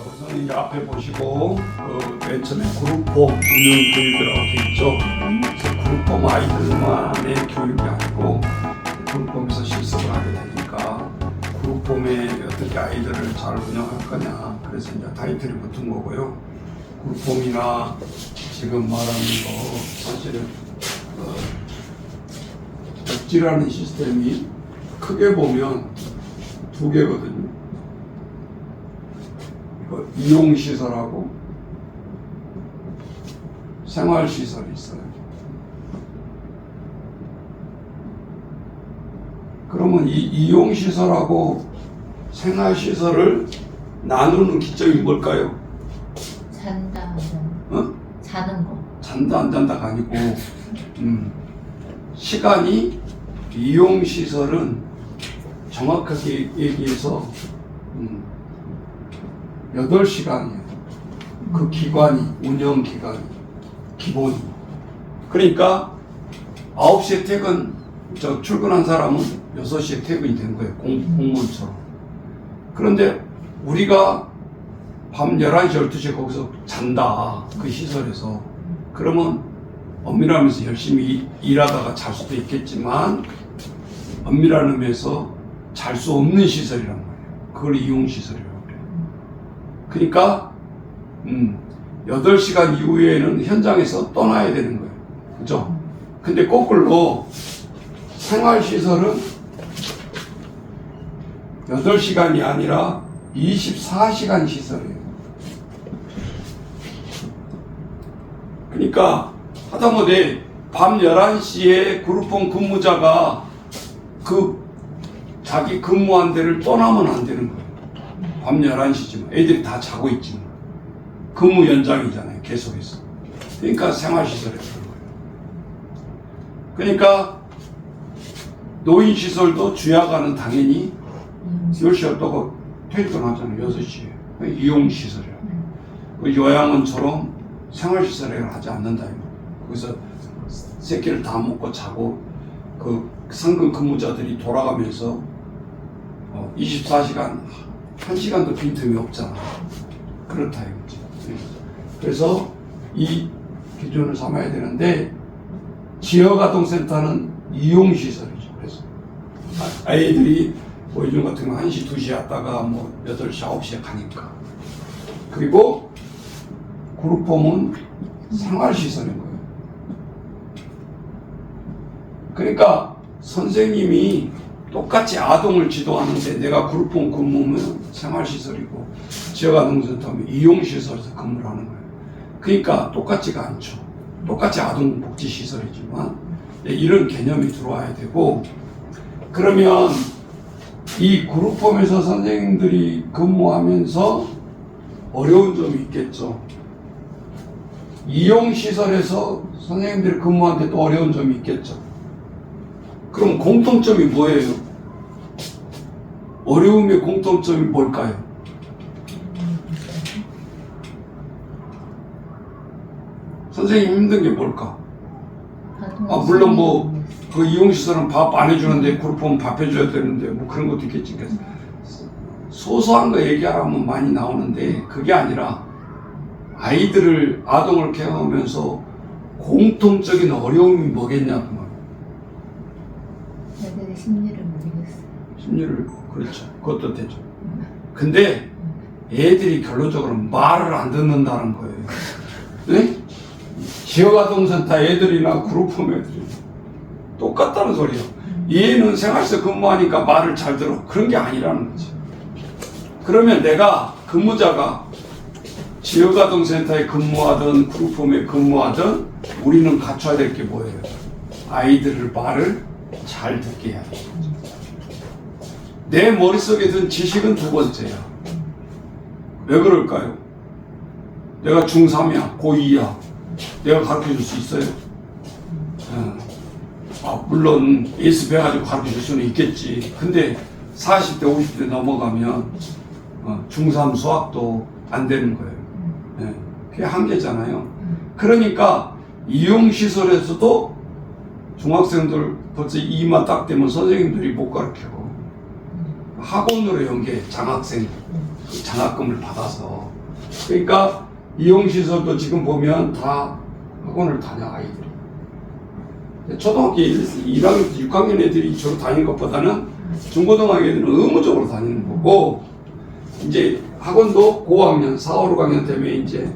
우선 이제 앞에 보시고 맨 처음에 그룹홈 운영 교육이라고 되어 있죠. 그래서 그룹홈 아이들만의 교육이 아니고 그룹홈에서 실습을 하게 되니까 그룹홈에 어떻게 아이들을 잘 운영할 거냐. 그래서 이제 타이틀이 붙은 거고요. 그룹홈이나 지금 말하는 거 사실은 덕질하는 시스템이 크게 보면 두 개거든요. 이용시설하고 생활시설이 있어요. 그러면 이 이용시설하고 생활시설을 나누는 기점이 뭘까요? 잔다, 어? 자는 거. 잔다 안 잔다가 아니고 시간이 이용시설은 정확하게 얘기해서 8시간이에요. 그 기관이, 운영 기간이, 기본이. 그러니까 9시에 출근한 사람은 6시에 퇴근이 된 거예요. 공무원처럼. 그런데 우리가 밤 11시, 12시에 거기서 잔다. 그 시설에서. 그러면 엄밀하면서 열심히 일하다가 잘 수도 있겠지만 엄밀한 의미에서 잘 수 없는 시설이란 말이에요. 그걸 이용시설이라고 그래요. 그러니까 8시간 이후에는 현장에서 떠나야 되는 거예요. 그죠? 근데 거꾸로 생활시설은 8시간이 아니라 24시간 시설이에요. 그러니까 하다못해 밤 11시에 그룹홈 근무자가 자기 근무한 데를 떠나면 안 되는 거예요. 밤 11시지만 애들이 다 자고 있지만 근무 연장이잖아요. 계속해서. 그러니까 생활시설에 그런 거예요. 그러니까 노인시설도 주야간은 당연히 10시에 떠고 퇴근하잖아요. 6시에. 이용시설이라고. 요양원처럼 생활시설을 하지 않는다. 거기서 새끼를 다 먹고 자고 그 상근 근무자들이 돌아가면서 24시간 1시간도 빈틈이 없잖아. 그렇다 이거지. 그래서 이 기준을 삼아야 되는데 지역아동센터는 이용시설이죠. 그래서 아이들이 요즘 같은 거 1시, 2시에 왔다가 8시, 9시에 가니까. 그리고 그룹홈은 생활시설인 거예요. 그러니까 선생님이 똑같이 아동을 지도하는데 내가 그룹홈 근무면 생활시설이고 지역아동센터면 이용시설에서 근무를 하는 거예요. 그러니까 똑같지가 않죠. 똑같이 아동복지시설이지만 이런 개념이 들어와야 되고, 그러면 이 그룹홈에서 선생님들이 근무하면서 어려운 점이 있겠죠. 이용시설에서 선생님들이 근무하는데 또 어려운 점이 있겠죠. 그럼 공통점이 뭐예요? 어려움의 공통점이 뭘까요? 선생님 힘든 게 뭘까? 물론 그 이용시설은 밥 안 해주는데 그룹홈은 밥 해줘야 되는데 그런 것도 있겠지. 소소한 거 얘기하라면 많이 나오는데 그게 아니라 아동을 케어하면서 공통적인 어려움이 뭐겠냐. 애들의 심리를 모르겠어요. 심리를, 그렇죠. 그것도 되죠. 근데 애들이 결론적으로 말을 안 듣는다는 거예요. 네? 지역아동센터 애들이나 그룹홈 애들이 똑같다는 소리예요. 얘는 생활시설 근무하니까 말을 잘 들어. 그런 게 아니라는 거지. 그러면 내가 근무자가 지역아동센터에 근무하든 그룹홈에 근무하든 우리는 갖춰야 될 게 뭐예요? 아이들을 말을 잘 듣게 해야 돼. 내 머릿속에 든 지식은 두 번째야. 왜 그럴까요? 내가 중3이야, 고2야. 내가 가르쳐 줄 수 있어요? 물론 에이스 배워가지고 가르쳐 줄 수는 있겠지. 근데 40대, 50대 넘어가면 중3 수학도 안 되는 거예요. 그게 한계잖아요. 그러니까 이용시설에서도 중학생들 벌써 2만 딱 되면 선생님들이 못 가르치고 학원으로 연계, 장학생 그 장학금을 받아서. 그러니까 이용시설도 지금 보면 다 학원을 다녀, 아이들이. 초등학교 1학년, 6학년 애들이 주로 다니는 것보다는 중고등학교 애들은 의무적으로 다니는 거고, 이제 학원도 고학년, 4, 5, 6학년 되면 이제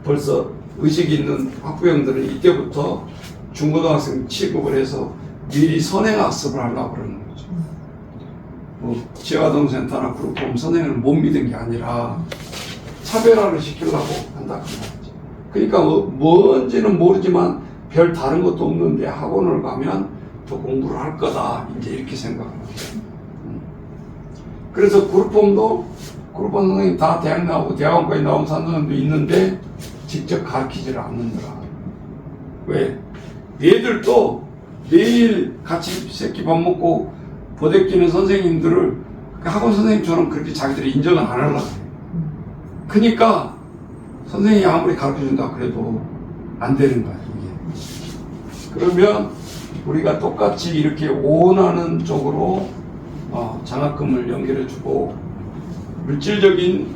벌써 의식이 있는 학부형들은 이때부터 중고등학생 취급을 해서 미리 선행학습을 하려고 그러는 거죠. 뭐 지역아동센터나 그룹홈 선생을 못 믿은 게 아니라 차별화를 시키려고 한다 그런 거죠. 그러니까 뭔지는 모르지만 별 다른 것도 없는데 학원을 가면 더 공부를 할 거다, 이제 이렇게 생각을 하죠. 그래서 그룹홈 선생님 다 대학 나오고 대학원까지 나온 선생님도 있는데 직접 가르치지를 않는다. 왜? 얘들도 매일 같이 새끼 밥 먹고 보대끼는 선생님들을 학원 선생님처럼 그렇게 자기들이 인정을 안 하려고 해요. 그러니까 선생님이 아무리 가르쳐준다 그래도 안 되는 거야, 이게. 그러면 우리가 똑같이 이렇게 원하는 쪽으로 장학금을 연결해주고 물질적인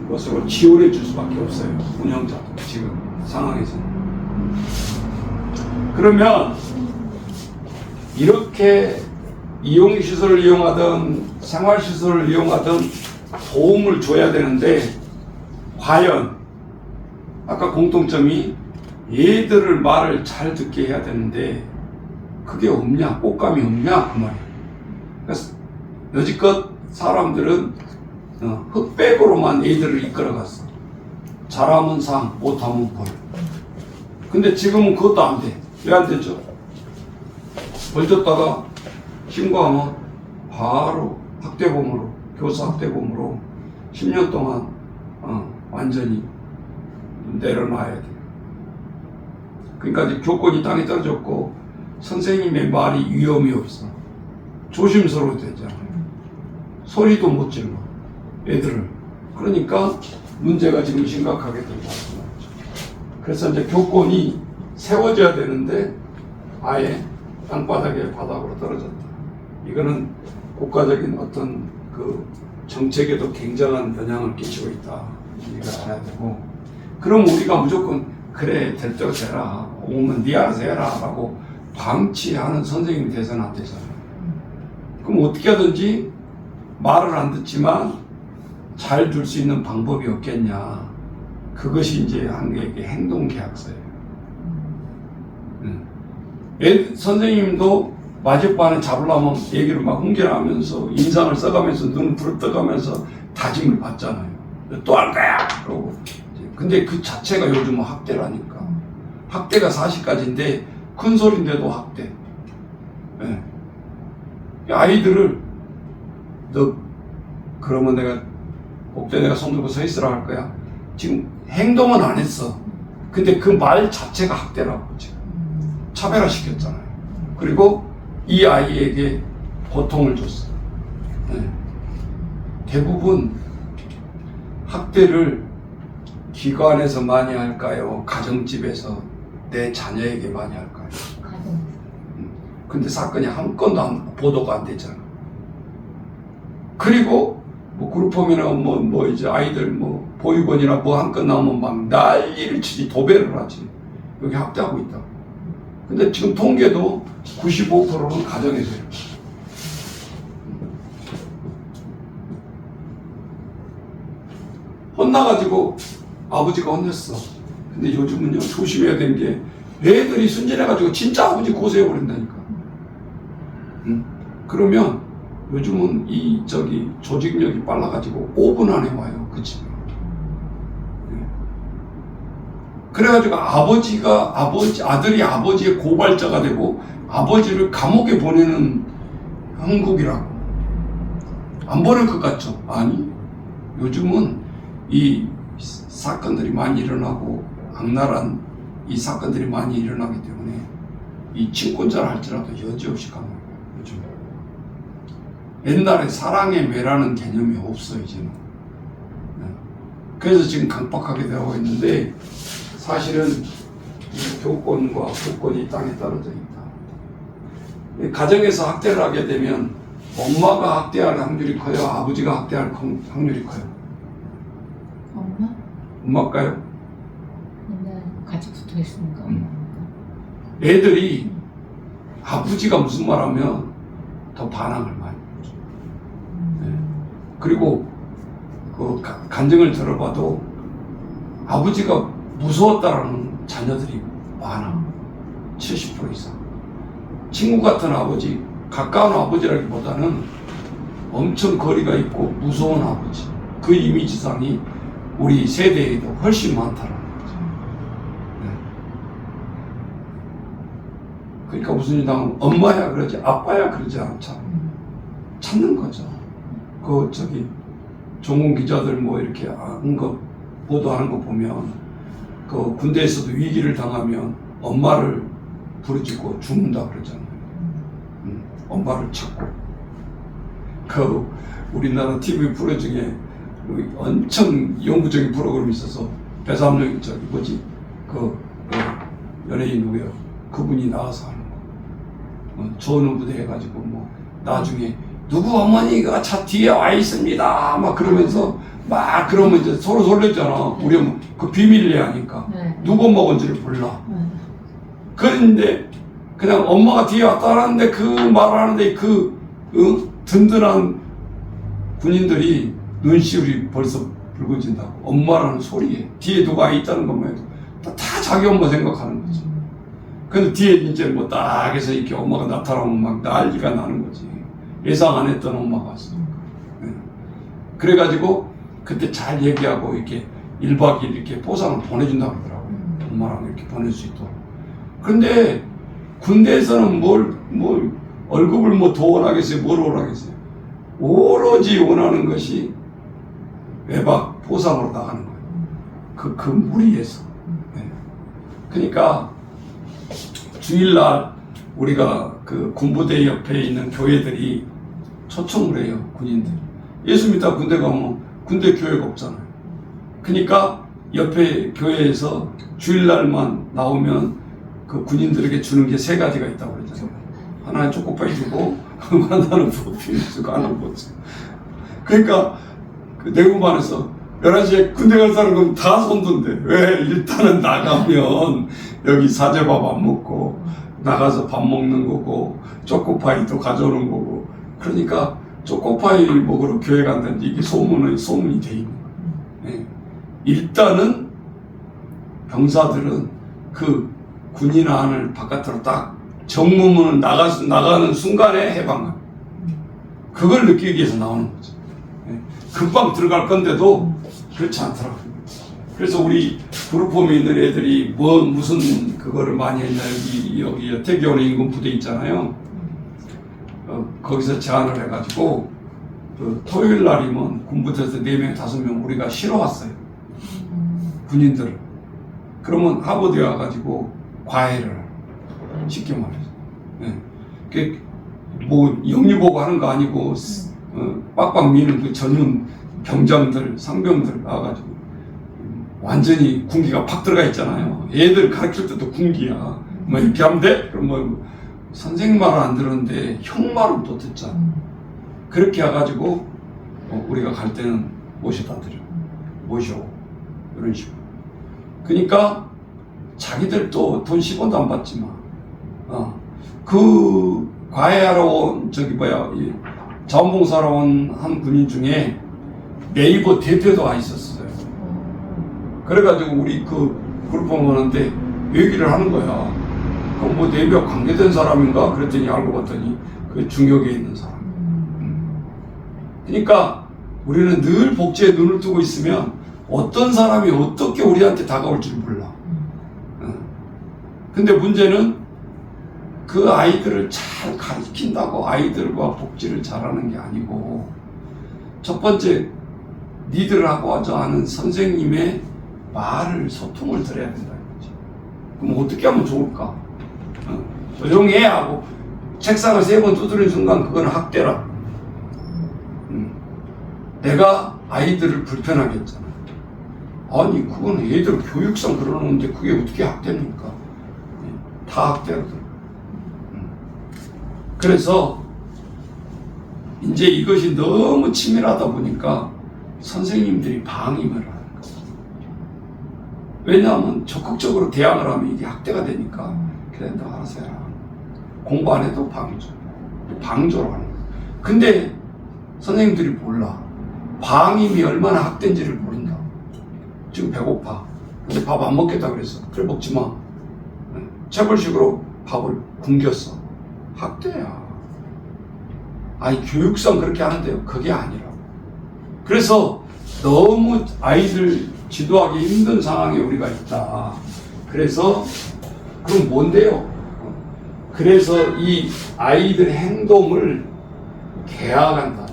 것으로 지원해 줄 수밖에 없어요, 운영자도 지금 상황에서는. 그러면 이렇게 이용시설을 이용하든 생활시설을 이용하든 도움을 줘야 되는데, 과연 아까 공통점이 얘들을 말을 잘 듣게 해야 되는데 그게 없냐, 꽃감이 없냐 그 말이에요. 그래서 여지껏 사람들은 흑백으로만 애들을 이끌어갔어. 잘하면 상, 못하면 벌. 근데 지금은 그것도 안 돼. 왜 안 되죠? 벌 줬다가 신고하면 바로 학대범으로, 교사 학대범으로 10년 동안 완전히 내려놔야 돼. 그러니까 이제 교권이 땅에 떨어졌고 선생님의 말이 위험이 없어. 조심스러워도 되잖아요. 소리도 못 질러, 애들을. 그러니까 문제가 지금 심각하게 들고 왔죠. 그래서 이제 교권이 세워져야 되는데 아예 땅바닥에 바닥으로 떨어졌다. 이거는 국가적인 어떤 그 정책에도 굉장한 영향을 끼치고 있다. 이해가 해야 되고, 그럼 우리가 무조건 그래 될 대로 되라, 오면 네 알아서 해라 라고 방치하는 선생님이 돼서는 안 되잖아요. 그럼 어떻게 하든지 말을 안 듣지만 잘 둘 수 있는 방법이 없겠냐. 그것이 이제 한국의 행동계약서예요. 선생님도 마주반에 잡으려면 얘기를 막 훈계하면서 인상을 써가면서 눈을 부릅떠가면서 다짐을 받잖아요. 또 할 거야! 그러고. 근데 그 자체가 요즘은 학대라니까. 학대가 40까지인데 큰 소리인데도 학대. 네. 아이들을 너 그러면 내가 복도에 내가 손 들고 서 있으라 할 거야. 지금 행동은 안 했어. 근데 그 말 자체가 학대라고 지금 차별화시켰잖아요. 그리고 이 아이에게 고통을 줬어. 네. 대부분 학대를 기관에서 많이 할까요? 가정집에서 내 자녀에게 많이 할까요? 가정. 근데 사건이 한 건도 보도가 안 되잖아. 그리고 뭐 그룹홈이나 뭐 이제 아이들 뭐 보육원이나 뭐 한 건 나오면 막 난리를 치지, 도배를 하지. 여기 학대하고 있다. 근데 지금 통계도 95%는 가정에서 해요. 혼나가지고 아버지가 혼냈어. 근데 요즘은요, 조심해야 되는 게 애들이 순진해가지고 진짜 아버지 고소해버린다니까. 그러면 요즘은 이 조직력이 빨라가지고 5분 안에 와요, 그 집에. 그래가지고 아들이 아버지의 고발자가 되고 아버지를 감옥에 보내는 한국이라고. 안 보낼 것 같죠? 아니, 요즘은 이 사건들이 많이 일어나고 악랄한 이 사건들이 많이 일어나기 때문에 이 친권자를 할지라도 여지없이 감옥에 가요, 요즘. 옛날에 사랑의 매라는 개념이 없어요, 이제는. 그래서 지금 강박하게 되고 있는데, 사실은 이 교권과 국권이 땅에 떨어져 있다. 가정에서 학대를 하게 되면 엄마가 학대할 확률이 커요? 아버지가 학대할 확률이 커요? 엄마? 엄마일까요? 맨날 같이 붙어 있으니까 엄마니까. 애들이 아버지가 무슨 말 하면 더 반항을 많이 하죠. 네. 그리고 그 간증을 들어봐도 아버지가 무서웠다라는 자녀들이 많아. 70% 이상. 친구 같은 아버지, 가까운 아버지라기보다는 엄청 거리가 있고 무서운 아버지. 그 이미지상이 우리 세대에도 훨씬 많다라는 거죠. 네. 그러니까 무슨 일 당하면 엄마야 그러지 아빠야 그러지 않잖아. 찾는 거죠. 그 저기 전문 기자들 뭐 이렇게 하는 거 보도하는 거 보면 그 군대에서도 위기를 당하면 엄마를 부르짖고 죽는다 그러잖아요. 엄마를 찾고 그 우리나라 TV 프로 중에 엄청 영구적인 프로그램이 있어서 배삼룡 저기 뭐지 그 연예인 누구요? 그분이 나와서 하는 거. 조는 부대 해가지고 뭐 나중에 누구 어머니가 차 뒤에 와 있습니다. 막 그러면서 막 그러면 이제 서로 설렜잖아. 우리 엄마 그 비밀리에 하니까 네. 누구 엄마건지를 몰라. 네. 그런데 그냥 엄마가 뒤에 왔다 하는데 그 말하는데 그 든든한 군인들이 눈시울이 벌써 붉어진다고. 엄마라는 소리에 뒤에 누가 있다는 것만 해도 다 자기 엄마 생각하는 거지. 근데 뒤에 이제 뭐 딱 해서 이렇게 엄마가 나타나면 막 난리가 나는 거지. 예상 안 했던 엄마가 왔으니까. 네. 그래가지고 그때 잘 얘기하고 이렇게 1박 2일 이렇게 포상을 보내준다고 그러더라고요. 엄마랑 이렇게 보낼 수 있도록. 근데 군대에서는 뭘 월급을 뭐 더 원하겠어요? 뭘 원하겠어요? 오로지 원하는 것이 외박 포상으로 나가는 거예요. 그 무리에서. 네. 그러니까 주일날 우리가 그 군부대 옆에 있는 교회들이 초청을 해요. 군인들. 예수 믿다 군대 가면 군대 교회가 없잖아요. 그러니까 옆에 교회에서 주일날만 나오면 그 군인들에게 주는 게 3가지가 있다고 그러잖아요. 하나는 초코파이 주고, 하나는 버피 주고, 하나는 뭐 주고. 그러니까 그 내구반에서 11시에 군대 갈 사람은 다 손든대. 왜? 일단은 나가면 여기 사제밥 안 먹고 나가서 밥 먹는 거고 초코파이도 가져오는 거고. 그러니까 초코파이 먹으러 교회 간다는데 이게 소문이 돼 있는 거예요. 네. 일단은 병사들은 그 군인 안을 바깥으로 딱 정무문을 나가는 순간에 해방감. 그걸 느끼기 위해서 나오는 거죠. 네. 금방 들어갈 건데도 그렇지 않더라고요. 그래서 우리 그룹홈에 있는 애들이 무슨 그거를 많이 했냐. 여기 여태교원에 인근 부대 있잖아요. 거기서 제안을 해가지고 그 토요일 날이면 군부대에서 4명, 5명 우리가 쉬러 왔어요. 군인들을. 그러면 하버드에 와가지고 과외를 쉽게 말해서. 네. 뭐 영리 보고 하는 거 아니고 빡빡 미는 그 전문 병장들, 상병들 나와가지고 완전히 군기가 팍 들어가 있잖아요. 애들 가르칠 때도 군기야. 뭐 이렇게 하면 돼? 그럼 뭐 선생님 말은 안 들었는데 형 말은 또 듣잖아. 그렇게 해가지고 우리가 갈 때는 모셔다 드려. 모셔. 이런 식으로. 그러니까 자기들도 돈 10원도 안 받지만 그 과외하러 온 자원봉사하러 온 한 군인 중에 네이버 대표도 와 있었어요. 그래가지고 우리 그 그룹홈 오는데 얘기를 하는 거야. 그럼 뭐 네이버 관계된 사람인가? 그랬더니 알고 봤더니 그 중역에 있는 사람. 그러니까 우리는 늘 복지에 눈을 뜨고 있으면 어떤 사람이 어떻게 우리한테 다가올 줄 몰라. 근데 문제는 그 아이들을 잘 가르친다고 아이들과 복지를 잘하는 게 아니고 첫 번째 니들 하고 하는 선생님의 말을 소통을 들어야 된다는 거지. 그럼 어떻게 하면 좋을까? 조용히 해 하고 책상을 3번 두드리는 순간 그건 학대라. 내가 아이들을 불편하게 했잖아. 아니 그건 애들 교육상 그러는데 그게 어떻게 학대입니까? 다 학대거든. 그래서 이제 이것이 너무 치밀하다 보니까 선생님들이 방임을 하는 거예요. 왜냐하면 적극적으로 대항을 하면 이게 학대가 되니까 그래 너 알아서 해라. 공부 안 해도 방조로 하는 거예요. 근데 선생님들이 몰라. 방임이 얼마나 학대인지를 모른다. 지금 배고파. 근데 밥 안 먹겠다 그랬어. 그래 먹지 마. 체벌식으로 밥을 굶겼어. 학대야. 아니 교육상 그렇게 하는데요. 그게 아니라고. 그래서 너무 아이들 지도하기 힘든 상황에 우리가 있다. 그래서 그럼 뭔데요? 그래서 이 아이들의 행동을 계약한다.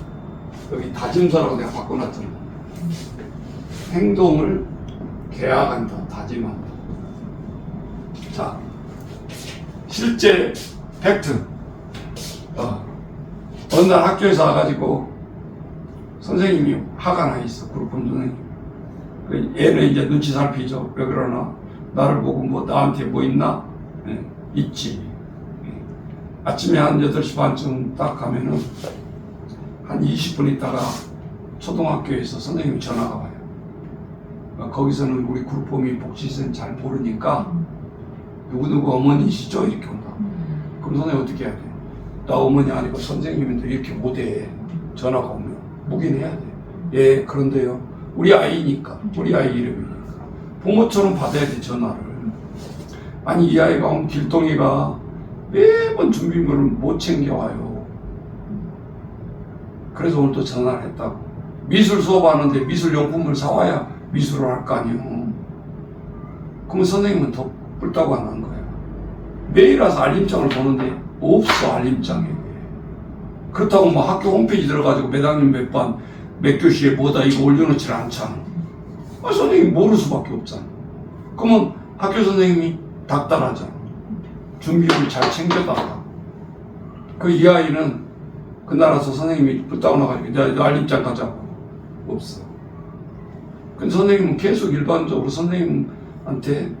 여기 다짐서라고 내가 바꿔놨잖아. 행동을 계약한다. 다짐한다. 자, 실제 팩트. 어느 날 학교에서 와가지고 선생님이 화가 나 있어. 그룹 선생님. 얘는 이제 눈치 살피죠. 왜 그러나? 나를 보고 뭐 나한테 뭐 있나? 있지. 아침에 한 8시 반쯤 딱 가면은 한 20분 있다가 초등학교에서 선생님이 전화가 와요. 거기서는 우리 그룹홈이 복지선 잘 모르니까 누구누구 어머니시죠? 이렇게 온다. 그럼 선생님 어떻게 해야 돼? 나 어머니 아니고 선생님인데 이렇게 못해. 전화가 오면 묵인해야 돼. 예, 그런데요. 우리 아이니까, 우리 아이 이름이니까 부모처럼 받아야 돼. 전화를. 아니 이 아이가 오면 길동이가 매번 준비물을 못 챙겨와요. 그래서 오늘 또 전화를 했다고. 미술 수업하는데 미술용품을 사와야 미술을 할 거 아니에요. 그러면 선생님은 더 뿔따고 안 한 거야. 매일 와서 알림장을 보는데 없어. 알림장에. 그렇다고 뭐 학교 홈페이지 들어가지고 매당님 몇 반 몇 교시에 뭐다 이거 올려놓질 않잖아. 선생님이 모를 수밖에 없잖아. 그러면 학교 선생님이 닥달하잖아. 준비를 잘 챙겨다가. 이 아이는 그날 와서 선생님이 뿔따고 나가지고 너 알림장 가자고. 없어. 근데 선생님은 계속 일반적으로 선생님한테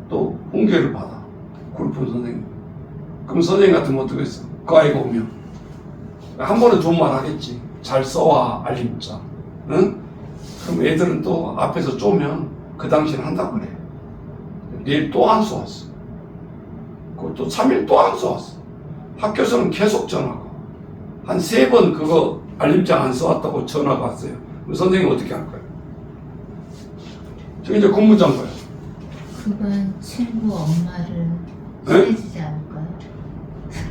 또 훈계를 받아. 그룹 선생님. 그럼 선생님 같으면 어떻게 했어? 그 아이가 오면 한 번은 좋은 말 하겠지. 잘 써와 알림장. 응? 그럼 애들은 또 앞에서 쪼면 그 당시엔 한다고 그래. 내일 또 안 써왔어. 그것도 3일 또 안 써왔어. 학교에서는 계속 전화가. 한 3번 그거 알림장 안 써왔다고 전화가 왔어요. 그럼 선생님 어떻게 할 거예요? 저기 이제 공무장 거예요. 그건 친구 엄마를 친해지지 않을까요?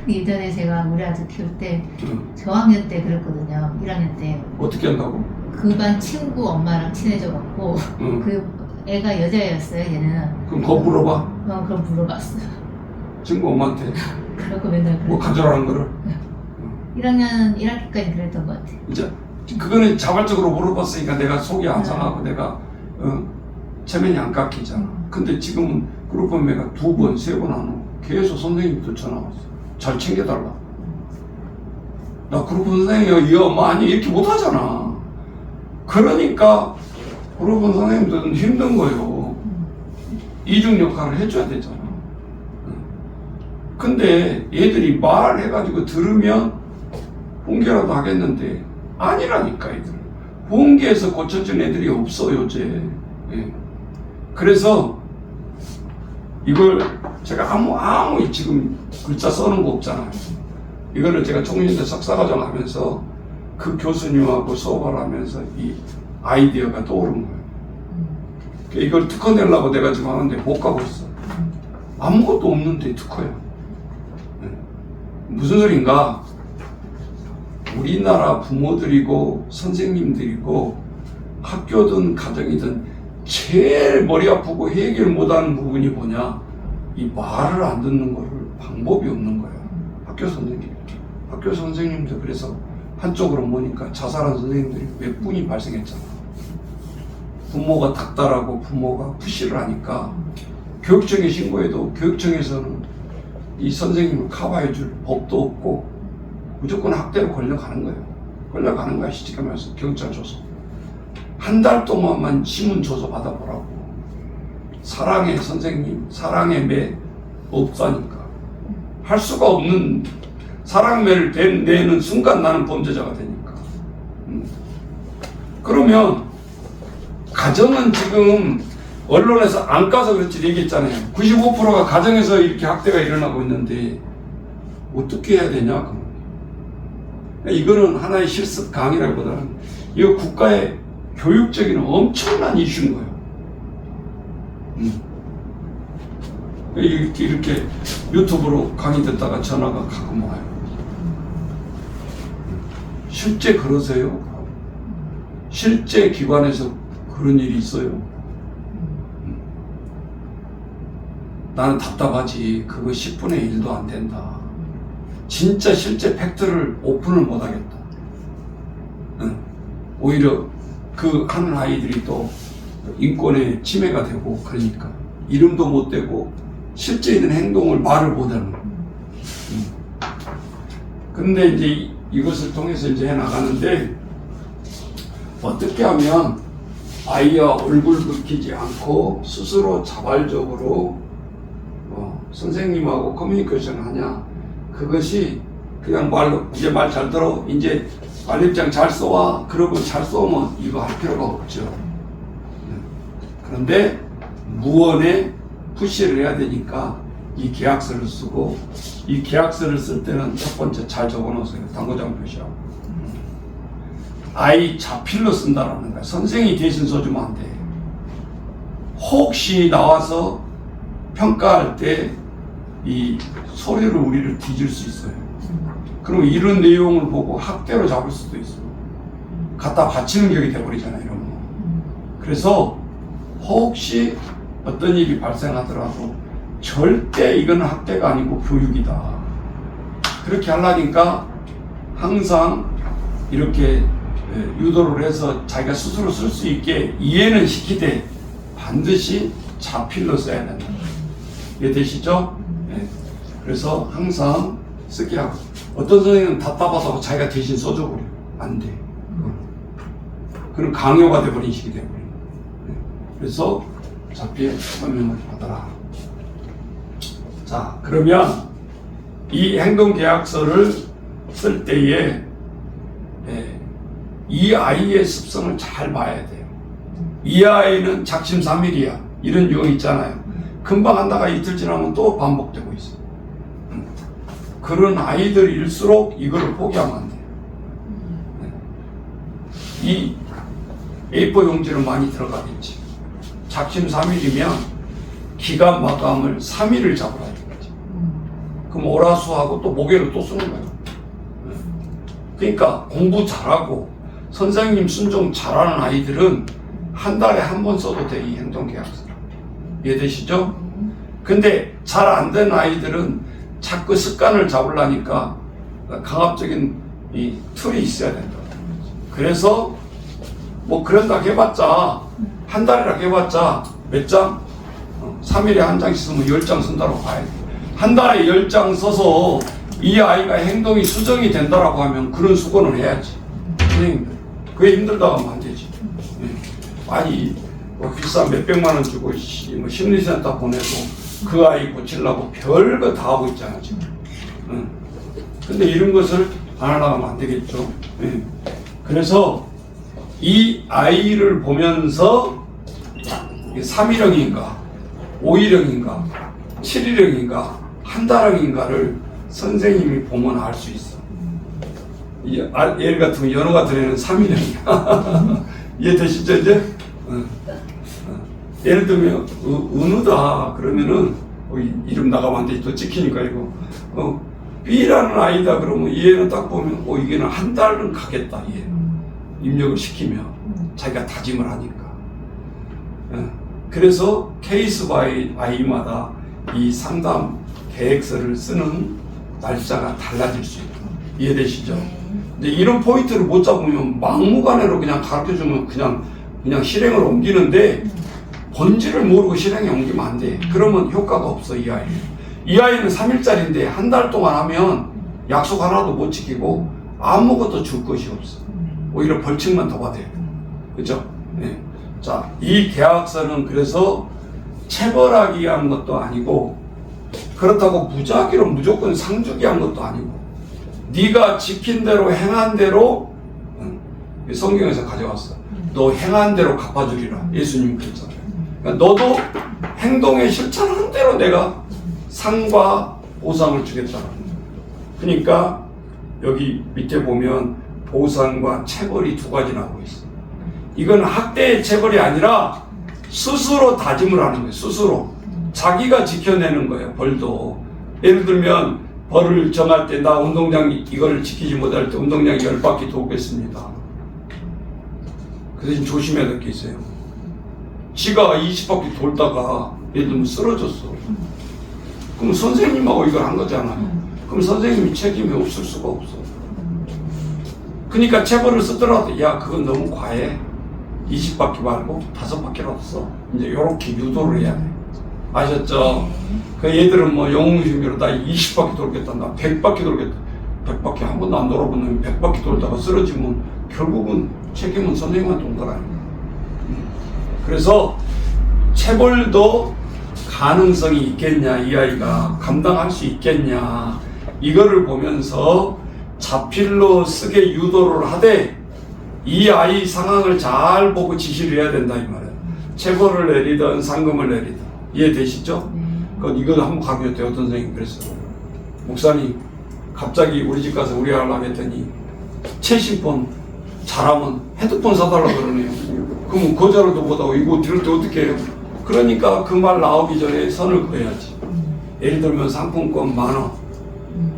예전에 제가 우리 아들 키울 때 저학년 때 그랬거든요. 1학년 때. 어떻게 한다고? 그 반 친구 엄마랑 친해져갖고 그 애가 여자애였어요. 얘는. 그럼 그거 물어봐. 그럼 물어봤어요. 친구 엄마한테 그러고 맨날 뭐 가져라는 거를. 1학년 1학기까지 그랬던 것 같아요. 이제 그거는 자발적으로 물어봤으니까 내가 속이 안 상하고 내가 체면이 안 깎이잖아. 근데 지금은 그룹범매가 2번, 3번 안 오고 계속 선생님부터 전화 왔어. 잘 챙겨달라. 나 그룹 선생님이요, 이 엄마 아니 이렇게 못하잖아. 그러니까 그룹 선생님들은 힘든 거예요. 이중 역할을 해줘야 되잖아. 근데 얘들이 말해가지고 들으면 훈계라도 하겠는데 아니라니까. 애들 훈계에서 고쳐진 애들이 없어 요새. 예. 그래서 이걸 제가 아무 지금 글자 써는 거 없잖아요. 이거를 제가 총리대 석사과정 하면서 그 교수님하고 수업을 하면서 이 아이디어가 떠오른 거예요. 이걸 특허 내려고 내가 지금 하는데 못 가고 있어. 아무것도 없는데 특허야. 무슨 소린가? 우리나라 부모들이고 선생님들이고 학교든 가정이든 제일 머리 아프고 해결 못하는 부분이 뭐냐? 이 말을 안 듣는 거를 방법이 없는 거야. 학교 선생님들 그래서 한쪽으로 보니까 자살한 선생님들이 몇 분이 발생했잖아. 부모가 닥달하고 부모가 푸시를 하니까 교육청에 신고해도 교육청에서는 이 선생님을 커버해 줄 법도 없고 무조건 학대로 걸려가는 거예요. 걸려가는 거야. 시집가 말해서 경찰 조서. 한 달 동안만 신문 조서 받아보라고. 사랑의 선생님, 사랑의 매 없다니까. 할 수가 없는 사랑매를 내는 순간 나는 범죄자가 되니까. 그러면 가정은 지금 언론에서 안 까서 그렇지 얘기했잖아요. 95%가 가정에서 이렇게 학대가 일어나고 있는데 어떻게 해야 되냐? 그럼. 이거는 하나의 실습 강의라기보다는 이거 국가의 교육적인 엄청난 이슈인 거예요. 이렇게 유튜브로 강의 듣다가 전화가 가끔 와요. 실제 그러세요? 실제 기관에서 그런 일이 있어요? 나는 답답하지. 그거 10분의 1도 안 된다. 진짜 실제 팩트를 오픈을 못 하겠다. 오히려 그 하는 아이들이 또 인권의 침해가 되고 그러니까 이름도 못 대고 실제 있는 행동을 말을 못 하는. 근데 이제 이것을 통해서 이제 해 나가는데 어떻게 하면 아이와 얼굴 붉히지 않고 스스로 자발적으로 선생님하고 커뮤니케이션 하냐. 그것이 그냥 말로 이제 말 잘 들어 이제 말입장 잘 써와 그러고 잘 써오면 이거 할 필요가 없죠. 그런데 무언에 푸시를 해야 되니까 이 계약서를 쓰고 이 계약서를 쓸 때는 첫 번째 잘 적어놓으세요. 당구장 표시하고 아이 자필로 쓴다라는 거야. 선생이 대신 써주면 안 돼. 혹시 나와서 평가할 때 이 서류를 우리를 뒤질 수 있어요. 그럼 이런 내용을 보고 학대로 잡을 수도 있어요. 갖다 바치는 격이 돼버리잖아요. 이런 거. 그래서 혹시 어떤 일이 발생하더라도 절대 이거는 학대가 아니고 교육이다. 그렇게 하려니까 항상 이렇게 유도를 해서 자기가 스스로 쓸 수 있게 이해는 시키되 반드시 자필로 써야 된다. 이해되시죠? 네. 그래서 항상 쓰게 하고 어떤 선생님은 답답하다고 자기가 대신 써줘버려. 안 돼. 그럼 강요가 돼버린 식이 돼버려. 네. 그래서 자필 서명을 받아라. 자, 그러면 이 행동계약서를 쓸 때에 이 아이의 습성을 잘 봐야 돼요. 이 아이는 작심삼일이야. 이런 유형 있잖아요. 금방 한다가 이틀 지나면 또 반복되고 있어요. 그런 아이들일수록 이거를 포기하면 안 돼요. 이 A4 용지는 많이 들어가겠지. 작심삼일이면 기간 마감을 3일을 잡으라 이거지. 그럼 오라수하고 또 목요일을 또 쓰는 거예요. 그러니까 공부 잘하고 선생님 순종 잘하는 아이들은 한 달에 한 번 써도 돼, 이 행동계약서. 이해되시죠? 근데 잘 안 된 아이들은 자꾸 습관을 잡으려니까 강압적인 이 툴이 있어야 된다. 그래서 뭐 그런다 해봤자 한 달이라 해봤자 몇 장? 3일에 한 장씩 쓰면 10장 쓴다고 봐야 돼. 한 달에 10장 써서 이 아이가 행동이 수정이 된다라고 하면 그런 수고는 해야지. 선생님들. 그게 힘들다고 하면 안 되지. 아니, 뭐 비싼 몇백만 원 주고 뭐 심리센터 보내고 그 아이 고치려고 별거 다 하고 있잖아, 지금. 근데 이런 것을 안 하려면 안 되겠죠. 그래서 이 아이를 보면서 3일형인가, 5일형인가, 7일형인가, 한 달형인가를 선생님이 보면 알 수 있어. 예를 같으면 연어가 들어있는 3일형이야. 이해되시죠, 이제? 예를 들면, 은우다. 그러면은, 이름 나가면 안 돼. 또 찍히니까, 이거. B라는 아이다. 그러면 얘는 딱 보면, 이게는 한 달은 가겠다. 얘. 입력을 시키면. 자기가 다짐을 하니까. 그래서 케이스 바이 아이마다 이 상담 계획서를 쓰는 날짜가 달라질 수 있다. 이해되시죠? 근데 이런 포인트를 못 잡으면 막무가내로 그냥 가르쳐주면 그냥 실행을 옮기는데 본질을 모르고 실행에 옮기면 안 돼. 그러면 효과가 없어, 이 아이는. 이 아이는 3일짜리인데 한 달 동안 하면 약속 하나도 못 지키고 아무것도 줄 것이 없어. 오히려 벌칙만 더 받아야 돼. 그죠? 네. 자, 이 계약서는 그래서 체벌하기 위한 것도 아니고 그렇다고 무작위로 무조건 상주기 한 것도 아니고 네가 지킨 대로 행한 대로 성경에서 가져왔어. 너 행한 대로 갚아주리라. 예수님 그랬잖아요. 그러니까 너도 행동에 실천한 대로 내가 상과 보상을 주겠다는 거예요. 그러니까 여기 밑에 보면 보상과 체벌이 두 가지 나오고 있어. 이건 학대의 체벌이 아니라 스스로 다짐을 하는 거예요. 스스로 자기가 지켜내는 거예요. 벌도 예를 들면 벌을 정할 때 나 운동장 이걸 지키지 못할 때 운동장 10바퀴 돌겠습니다. 그 대신 조심해야 될 게 있어요. 지가 20바퀴 돌다가 예를 들면 쓰러졌어. 그럼 선생님하고 이걸 한 거잖아요. 그럼 선생님이 책임이 없을 수가 없어. 그러니까 체벌을 쓰더라도 야 그건 너무 과해. 20바퀴 말고 5바퀴라도 써. 이제 이렇게 유도를 해야 돼. 아셨죠? 그 얘들은 뭐 영웅심으로 나 20바퀴 돌겠다, 나 100바퀴 돌겠다. 100바퀴 한 번도 안 돌아본 놈이 100바퀴 돌다가 쓰러지면 결국은 책임은 선생님한테 온 거라니까. 그래서 체벌도 가능성이 있겠냐, 이 아이가 감당할 수 있겠냐, 이거를 보면서 자필로 쓰게 유도를 하되 이 아이 상황을 잘 보고 지시를 해야 된다 이 말이에요. 체벌을 내리든 상금을 내리든. 이해되시죠? 그건 이거 한번 강요했대요. 어떤 선생님이 그랬어요. 목사님 갑자기 우리 집 가서 우리 하려고 했더니 최신폰 잘하면 핸드폰 사달라고 그러네요. 그러면 거절도 못하고 이거 들을 때 어떻게 해요? 그러니까 그 말 나오기 전에 선을 그어야지. 예를 들면 상품권 10,000원,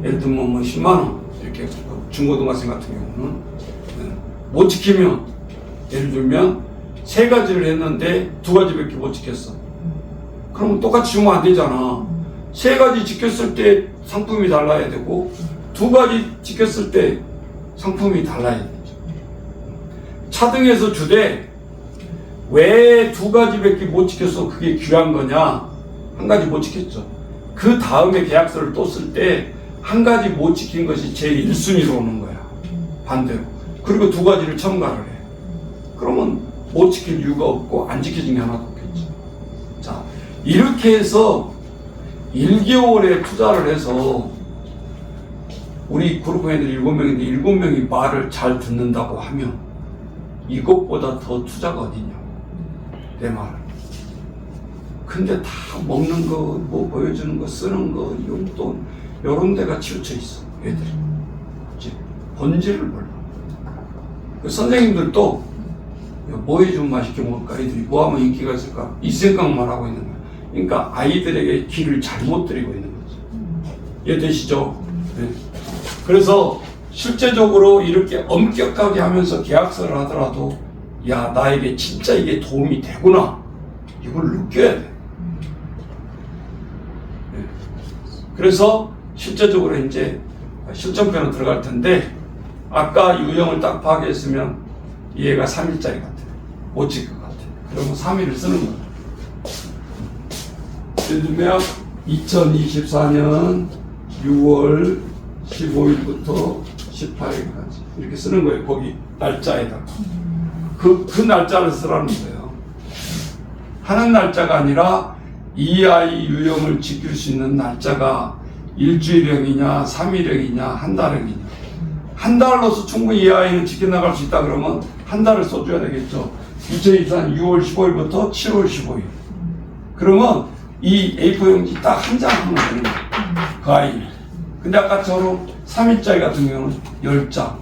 예를 들면 뭐 10만원 이렇게 중고등학생 같은 경우는 못 지키면 예를 들면 3가지를 했는데 2가지밖에 못 지켰어. 그러면 똑같이 주면 안 되잖아. 3가지 지켰을 때 상품이 달라야 되고 2가지 지켰을 때 상품이 달라야 되죠. 차등해서 주되 왜 2가지밖에 못 지켰어? 그게 귀한 거냐? 1가지 못 지켰죠. 그 다음에 계약서를 또 쓸 때 1가지 못 지킨 것이 제일 1순위로 오는 거야. 반대로. 그리고 2가지를 첨가를 해. 그러면 못 지킬 이유가 없고 안 지켜진 게 하나도 없겠지. 자, 이렇게 해서 1개월에 투자를 해서 우리 그룹 애들 7명인데 7명이 말을 잘 듣는다고 하면 이것보다 더 투자가 어디냐? 내 말은. 근데 다 먹는 거, 뭐 보여주는 거, 쓰는 거, 용돈 이런 데가 치우쳐 있어. 애들이. 그치? 본질을 몰라. 그 선생님들도 뭐 해주면 맛있게 먹을까? 애들이 뭐 하면 인기가 있을까? 이 생각만 하고 있는 거야. 그러니까 아이들에게 길을 잘못 드리고 있는 거죠. 이해되시죠? 네. 그래서 실제적으로 이렇게 엄격하게 하면서 계약서를 하더라도 야 나에게 진짜 이게 도움이 되구나 이걸 느껴야 돼. 네. 그래서 실제적으로 이제 실전편으로 들어갈 텐데 아까 유형을 딱 파악했으면 이 애가 3일짜리 같아. 못 지킬 것 같아. 그러면 3일을 쓰는 거야. 예를 들면 2024년 6월 15일부터 18일까지 이렇게 쓰는 거예요. 거기 날짜에다가 그 날짜를 쓰라는 거예요. 하는 날짜가 아니라 이 아이 유형을 지킬 수 있는 날짜가 일주일형이냐 3일형이냐 한 달형이냐. 한 달로서 충분히 이 아이는 지켜나갈 수 있다 그러면 한 달을 써줘야 되겠죠. 2024년 6월 15일부터 7월 15일. 그러면 이 A4용지 딱 한 장 하면 되는 거예요. 그 아이는. 근데 아까처럼 3일짜리 같은 경우는 10장.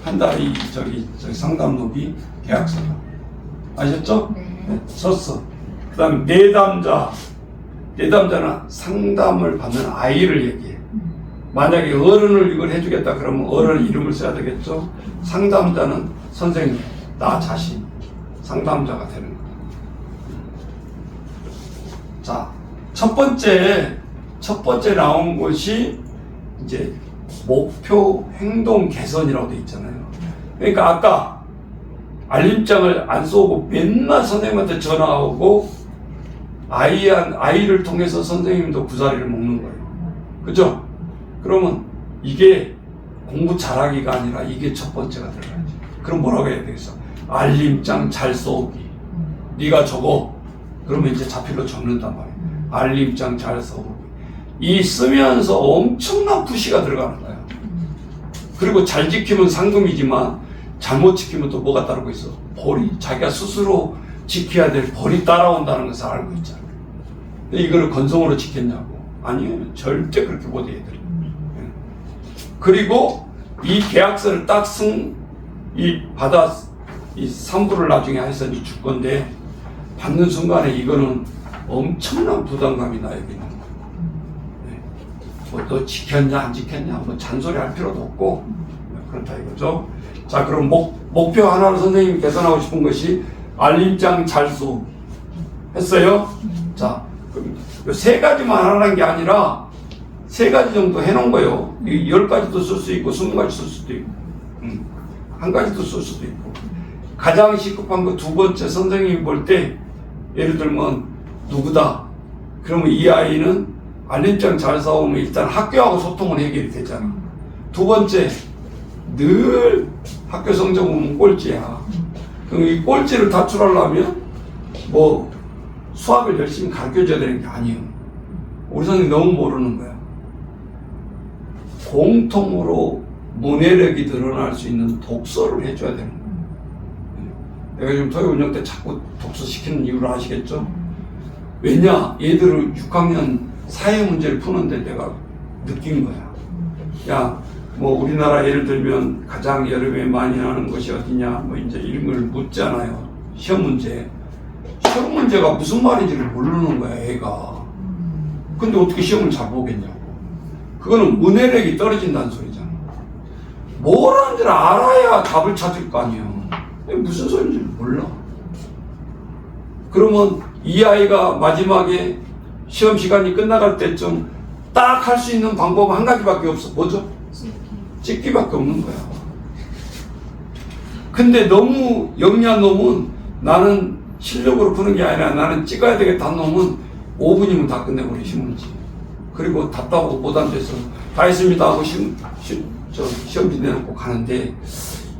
한 달이 저기 상담록이 계약서다. 아셨죠? 네. 썼어. 그 다음에 내담자. 내담자는 상담을 받는 아이를 얘기해. 만약에 어른을 이걸 해주겠다 그러면 어른 이름을 써야 되겠죠? 상담자는 선생님, 나 자신. 상담자가 되는 거예요. 자, 첫 번째 나온 것이 이제 목표 행동 개선이라고 돼 있잖아요. 그러니까 아까 알림장을 안 쏘고 맨날 선생님한테 전화 오고 아이를 통해서 선생님도 구사리를 먹는 거예요. 그죠? 그러면 이게 공부 잘하기가 아니라 이게 첫 번째가 들어가야지. 그럼 뭐라고 해야 되겠어? 알림장 잘 쏘기. 네가 적어. 그러면 이제 자필로 적는단 말이에요. 알림장 잘 써보기. 이 쓰면서 엄청난 푸시가 들어가는 거예요. 그리고 잘 지키면 상금이지만 잘못 지키면 또 뭐가 따르고 있어? 벌이. 자기가 스스로 지켜야 될 벌이 따라온다는 것을 알고 있잖아. 근데 이거를 건성으로 지켰냐고? 아니에요. 절대 그렇게 못해 애들이. 그리고 이 계약서를 딱 받아 이 산부를 나중에 해서 이제 줄 건데 받는 순간에 이거는 엄청난 부담감이 나에게는. 뭐 너 지켰냐 안 지켰냐 뭐 잔소리 할 필요도 없고 그렇다 이거죠. 자, 그럼 목표 하나로 선생님이 개선하고 싶은 것이 알림장 잘수 했어요. 자, 그럼 세 가지만 하라는 게 아니라 세 가지 정도 해놓은 거예요. 10가지도 쓸 수 있고 20가지 쓸 수도 있고 한 가지도 쓸 수도 있고. 가장 시급한 거 두 번째, 선생님이 볼 때 예를 들면 누구다 그러면 이 아이는 알림장 잘 싸우면 일단 학교하고 소통은 해결이 되잖아. 두 번째, 늘 학교 성적 보면 꼴찌야. 그럼 이 꼴찌를 탈출하려면 뭐 수학을 열심히 가르쳐줘야 되는 게 아니에요. 우리 선생님 너무 모르는 거야. 공통으로 문해력이 드러날 수 있는 독서를 해줘야 되는 거야. 내가 지금 토요 운영 때 자꾸 독서 시키는 이유를 아시겠죠? 왜냐? 얘들을 6학년 사회 문제를 푸는데 내가 느낀 거야. 야, 뭐 우리나라 예를 들면 가장 여름에 많이 나는 것이 어디냐? 뭐 이제 이런 걸 묻잖아요. 시험 문제. 시험 문제가 무슨 말인지를 모르는 거야, 애가. 근데 어떻게 시험을 잘 보겠냐고. 그거는 문해력이 떨어진다는 소리잖아. 뭘 하는지를 알아야 답을 찾을 거 아니에요. 무슨 소리인지를 몰라. 그러면 이 아이가 마지막에 시험 시간이 끝나갈 때쯤 딱 할 수 있는 방법은 한 가지밖에 없어. 뭐죠? 찍기밖에 없는 거야. 근데 너무 영리한 놈은 나는 실력으로 푸는 게 아니라 나는 찍어야 되겠다 한 놈은 5분이면 다 끝내버려, 시험지. 그리고 답답하고 못 앉아서 다 했습니다 하고 시험지 내놓고 가는데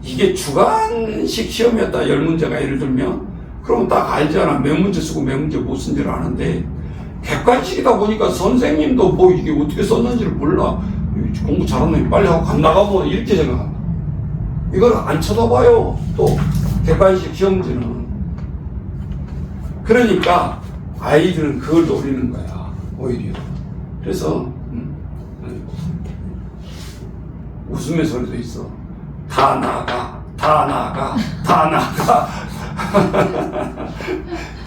이게 주관식 시험이었다. 10문제가 예를 들면 그러면 딱 알잖아. 몇 문제 쓰고 몇 문제 못 쓴지를 아는데 객관식이다 보니까 선생님도 뭐 이게 어떻게 썼는지를 몰라. 공부 잘하는 놈이 빨리 하고 간 나가고 이렇게 생각한다. 이걸 안 쳐다봐요. 또 객관식 시험지는. 그러니까 아이들은 그걸 노리는 거야. 오히려. 그래서 웃음의 소리도 있어. 다 나가, 다 나가, 다 나가.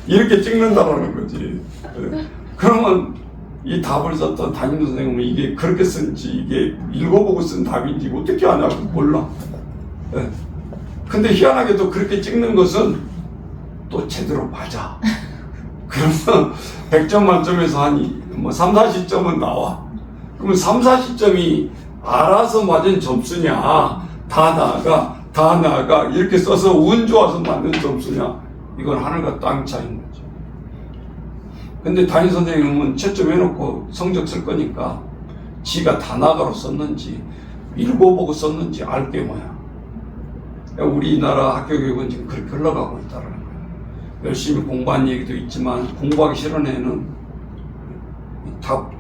이렇게 찍는다라는 거지. 그러면 이 답을 썼던 담임 선생님은 이게 그렇게 쓴지 이게 읽어보고 쓴 답인지 어떻게 아냐고 몰라. 네. 근데 희한하게도 그렇게 찍는 것은 또 제대로 맞아. 그러면 100점 만점에서 한 뭐 3, 40점은 나와. 그러면 3, 40점이 알아서 맞은 점수냐, 다 나가, 다 나가 이렇게 써서 운 좋아서 맞는 점수냐, 이건 하늘과 땅 차이인 거죠. 근데 담임 선생님은 채점 해놓고 성적 쓸 거니까 지가 다 나가로 썼는지 읽어보고 썼는지 알 게 뭐야. 우리나라 학교 교육은 지금 그렇게 흘러가고 있다는 거야. 열심히 공부한 얘기도 있지만 공부하기 싫은 애는 답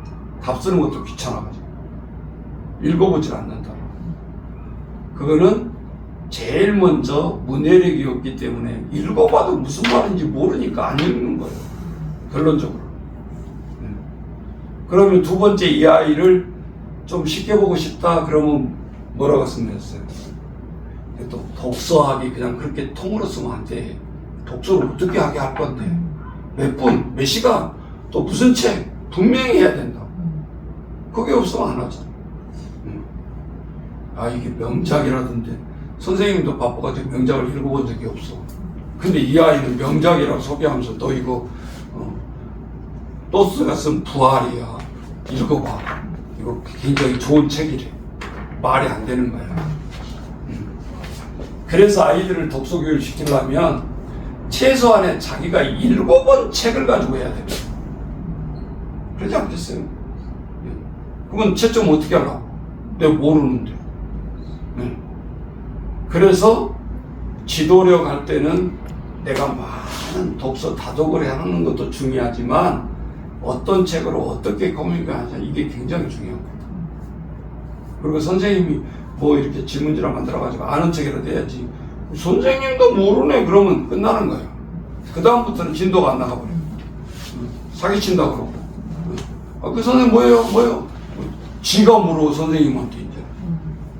쓰는 것도 귀찮아가지고 읽어보질 않는다. 그거는 제일 먼저 문해력이 없기 때문에 읽어봐도 무슨 말인지 모르니까 안 읽는 거예요. 결론적으로. 그러면 두 번째 이 아이를 좀 시켜보고 싶다 그러면 뭐라고 쓰면 했어요? 또 독서하기 그냥 그렇게 통으로 쓰면 안 돼. 독서를 어떻게 하게 할 건데 몇 분, 몇 시간, 또 무슨 책 분명히 해야 된다. 그게 없으면 안 하잖아. 아 이게 명작이라던데 선생님도 바빠가지고 명작을 읽어본 적이 없어. 근데 이 아이는 명작이라고 소개하면서 너 이거 또스가 쓴 부활이야. 읽어봐. 이거 굉장히 좋은 책이래. 말이 안 되는 거야. 그래서 아이들을 독서 교육을 시키려면 최소한의 자기가 읽어본 책을 가지고 해야 됩니다. 그러지 않겠어요? 그건 채점 어떻게 하려고? 내가 모르는데. 그래서 지도력 할 때는 내가 많은 독서 다독을 해놓는 것도 중요하지만 어떤 책으로 어떻게 커뮤니케이션 하냐 이게 굉장히 중요한 거예요. 그리고 선생님이 뭐 이렇게 지문지랑 만들어가지고 아는 척이라도 해야지. 선생님도 모르네 그러면 끝나는 거예요. 그 다음부터는 진도가 안 나가버려요. 사기친다 그러고. 그 선생님 뭐예요? 지가 물어 선생님한테 이제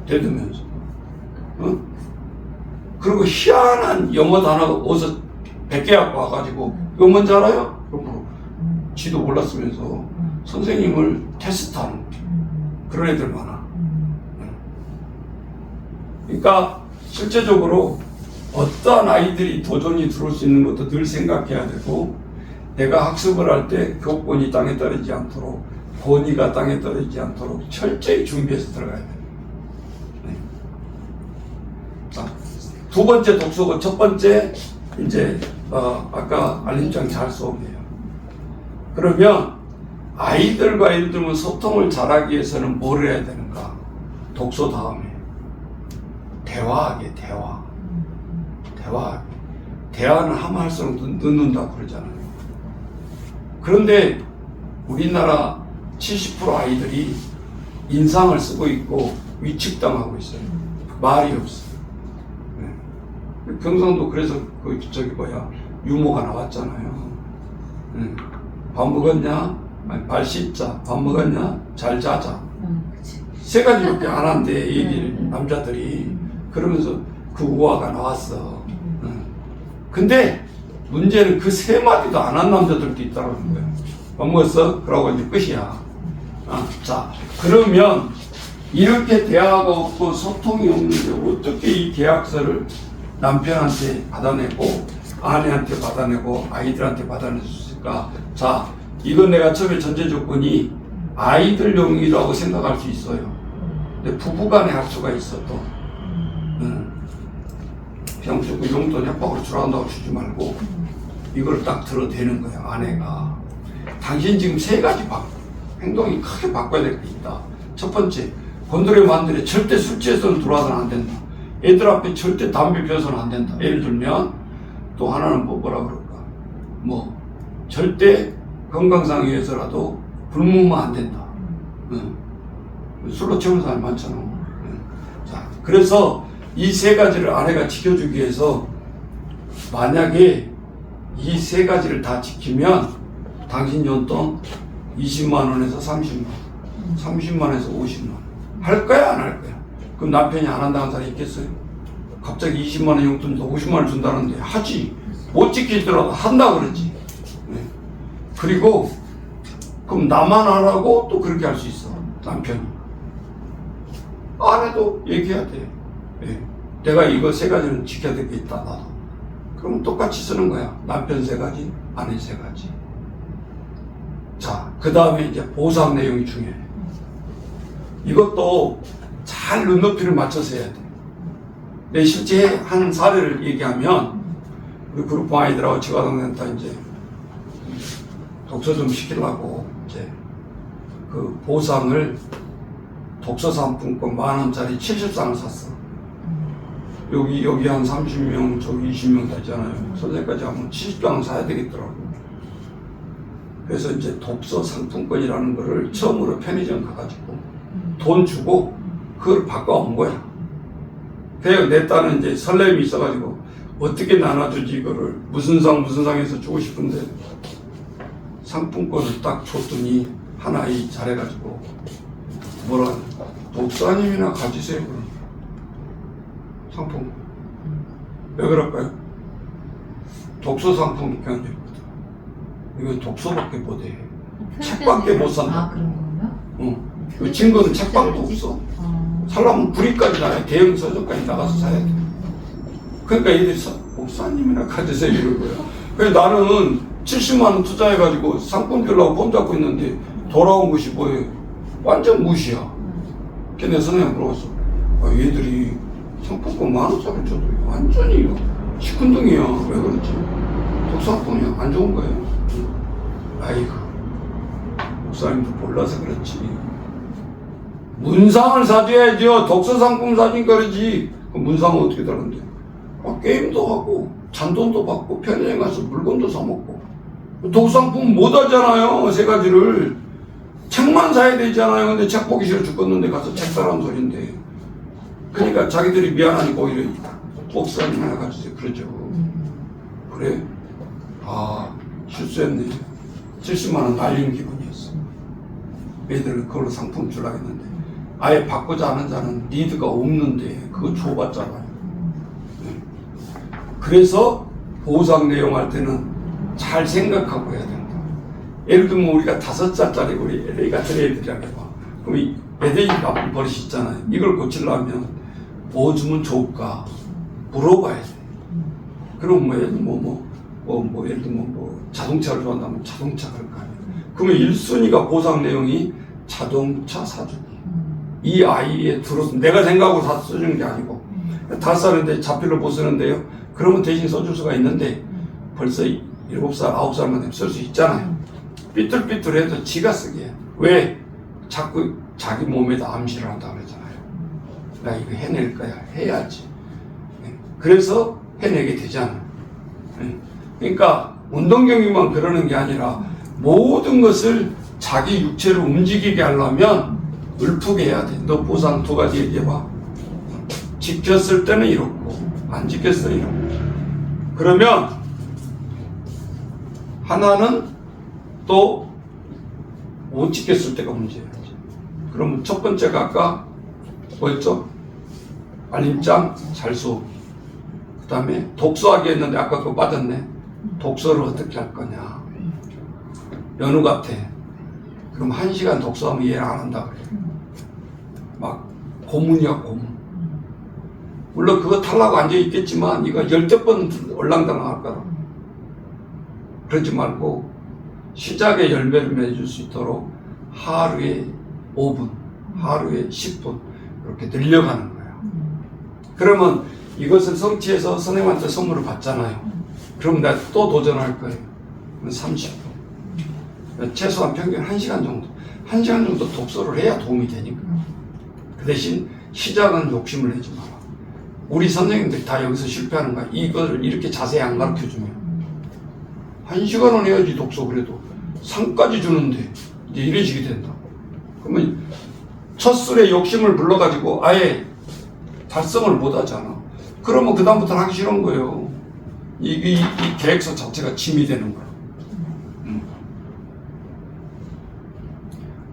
대들면서. 그리고 희한한 영어 단어 어디서 100개 갖고 와가지고 이거 뭔지 알아요? 그럼 지도 몰랐으면서 선생님을 테스트하는 그런 애들 많아. 그러니까 실제적으로 어떠한 아이들이 도전이 들어올 수 있는 것도 늘 생각해야 되고, 내가 학습을 할 때 교권이 땅에 떨어지지 않도록, 권위가 땅에 떨어지지 않도록 철저히 준비해서 들어가야 돼요. 네. 자, 두 번째 독서고, 첫 번째 이제 아까 알림장 잘 수업이에요. 그러면 아이들과 예를 들면 소통을 잘하기 위해서는 뭘 해야 되는가? 독서 다음에 대화하게, 대화는 하면 할수록 늦는다고 그러잖아요. 그런데 우리나라 70% 아이들이 인상을 쓰고 있고 위축당하고 있어요. 말이 없어요. 네. 경상도 그래서 유모가 나왔잖아요. 네. 밥 먹었냐? 아니, 발 씻자. 밥 먹었냐? 잘 자자. 세 가지밖에 안 한대, 얘기를, 남자들이. 그러면서 그 우화가 나왔어. 근데 문제는 그 세 마디도 안 한 남자들도 있다는 거예요. 밥 먹었어? 그러고 이제 끝이야. 자, 그러면 이렇게 대화가 없고 소통이 없는데 어떻게 이 계약서를 남편한테 받아내고 아내한테 받아내고 아이들한테 받아낼 수 있을까? 자, 이건 내가 처음에 전제 조건이 아이들용이라고 생각할 수 있어요. 근데 부부간에 할 수가 있어 또. 그냥 무조건 용돈 협박으로 주라한다고 주지 말고 이걸 딱 들어대는 거야. 아내가 당신 지금 세 가지 행동이 크게 바꿔야 될 게 있다. 첫 번째, 곤드레 만드레 절대 술 취해서는 들어와서는 안 된다. 애들 앞에 절대 담배 피워서는 안 된다. 예를 들면 또 하나는 뭐라 그럴까, 뭐 절대 건강상 위해서라도 굶으면 안 된다. 술로 채우는 사람이 많잖아. 자, 그래서 이 세 가지를 아내가 지켜주기 위해서 만약에 이 세 가지를 다 지키면 당신 용돈 20만 원에서 30만 원, 30만 원에서 50만 원. 할 거야, 안 할 거야? 그럼 남편이 안 한다는 사람이 있겠어요? 갑자기 20만 원 용돈도 50만 원 준다는데 하지. 못 지키더라도 한다 그러지. 네. 그리고 그럼 나만 하라고 또 그렇게 할 수 있어, 남편이. 아내도 얘기해야 돼. 네. 내가 이거 세 가지는 지켜야 될 게 있다, 나도. 그럼 똑같이 쓰는 거야. 남편 세 가지, 아내 세 가지. 자, 그 다음에 이제 보상 내용이 중요해. 이것도 잘 눈높이를 맞춰서 해야 돼. 내 실제 한 사례를 얘기하면, 우리 그룹 아이들하고 지가동센터 이제 독서 좀 시키려고 이제 그 보상을 독서 상품권 10,000원짜리 70상을 샀어. 여기 한 30명, 저기 20명 되잖아요. 선생님까지 하면 70장을 사야 되겠더라고. 그래서 이제 독서 상품권이라는 거를 처음으로 편의점 가가지고 돈 주고 그걸 바꿔온 거야. 그래서 내 딸은 이제 설렘이 있어가지고 어떻게 나눠주지 이거를 무슨 상에서 주고 싶은데 상품권을 딱 줬더니 하나이 잘해가지고 뭐라 독사님이나 가지세요 그럼. 상품. 왜 그럴까요? 독서 상품권이거든. 이건 독서밖에 못해. 책밖에 못 산다. 아, 그런 건가? 응. 그 친구는 책방도 없어. 살려면 구리까지 사야 돼. 대형 서점까지 나가서 사야 돼. 그러니까 얘들이 목사님이나 가지세요 이런 거야. 그래서 나는 70만 원 투자해가지고 상품 주려고 폼 잡고 있는데 돌아온 것이 뭐예요? 완전 무시야. 걔 내 선생님 물어봤어. 얘들이 상품권 10,000원짜리 줘도 완전히 시큰둥이야. 왜 그러지? 독서상품이 안 좋은 거예요. 아이고, 목사님도 몰라서 그렇지. 문상을 사줘야죠. 독서상품 사니까 그러지. 그 문상은 어떻게 다른데? 게임도 하고 잔돈도 받고 편의점 가서 물건도 사 먹고. 독서상품 못 하잖아요. 세 가지를. 책만 사야 되잖아요. 근데 책 보기 싫어 죽겠는데 가서 책 사라는 소린데. 그러니까 자기들이 미안하니까 오히려 복사님 해가지고 그러죠. 그래? 아, 실수했네. 70만 원 날린 기분이었어. 애들은 그걸로 상품 주려고 했는데 아예 바꾸자 하는 자는 리드가 없는데 그거 줘봤잖아요. 네. 그래서 보상 내용 할 때는 잘 생각하고 해야 된다. 예를 들면 우리가 5살짜리 우리 애들 같은 애들이라고 해봐. 그럼 이 애들이 나쁜 버릇이 있잖아요. 이걸 고치려면 뭐 주면 좋을까 물어봐야 돼. 그럼 뭐 예를 들면 예를 들면 자동차를 좋아한다면 자동차 그럴까? 그러면 1순위가 보상 내용이 자동차 사주기. 이 아이의 들어서 내가 생각하고 다 써주는 게 아니고 5살인데 자필로 못 쓰는데요. 그러면 대신 써줄 수가 있는데 벌써 7살, 9살만 되면 쓸 수 있잖아요. 삐뚤삐뚤해도 지가 쓰게 해요. 왜? 자꾸 자기 몸에다 암시를 한다고 그러잖아요. 나 이거 해낼 거야. 해야지. 그래서 해내게 되잖아요. 그러니까 운동경기만 그러는 게 아니라 모든 것을 자기 육체를 움직이게 하려면 울프게 해야 돼. 너 보상 2가지 얘기해봐. 지켰을 때는 이렇고 안 지켰을 때는 이렇고. 그러면 하나는 또 못 지켰을 때가 문제예요. 그러면 첫 번째가 아까 뭐였죠? 알림장 잘 쏘기. 그 다음에 독서하기 했는데 아까 그거 빠졌네. 독서를 어떻게 할 거냐. 연우 같아. 그럼 1시간 독서하면 이해를 안 한다 그래. 막 고문이야 고문. 물론 그거 타려고 앉아있겠지만 이거 10번 얼랑당랑 할 거라. 그러지 말고 시작에 열매를 맺을 수 있도록 하루에 5분, 하루에 10분 이렇게 늘려가는 거예요. 그러면 이것을 성취해서 선생님한테 선물을 받잖아요. 그럼 내가 또 도전할 거예요. 30분. 최소한 평균 1시간 정도. 1시간 정도 독서를 해야 도움이 되니까. 그 대신 시작은 욕심을 내지 마라. 우리 선생님들이 다 여기서 실패하는 거야. 이걸 이렇게 자세히 안 가르쳐 주면. 1시간은 해야지 독서 그래도. 상까지 주는데 이제 이런 식이 된다. 그러면 첫 술에 욕심을 불러가지고 아예 달성을 못 하잖아. 그러면 그다음부터는 하기 싫은 거예요. 이 계획서 자체가 짐이 되는 거야.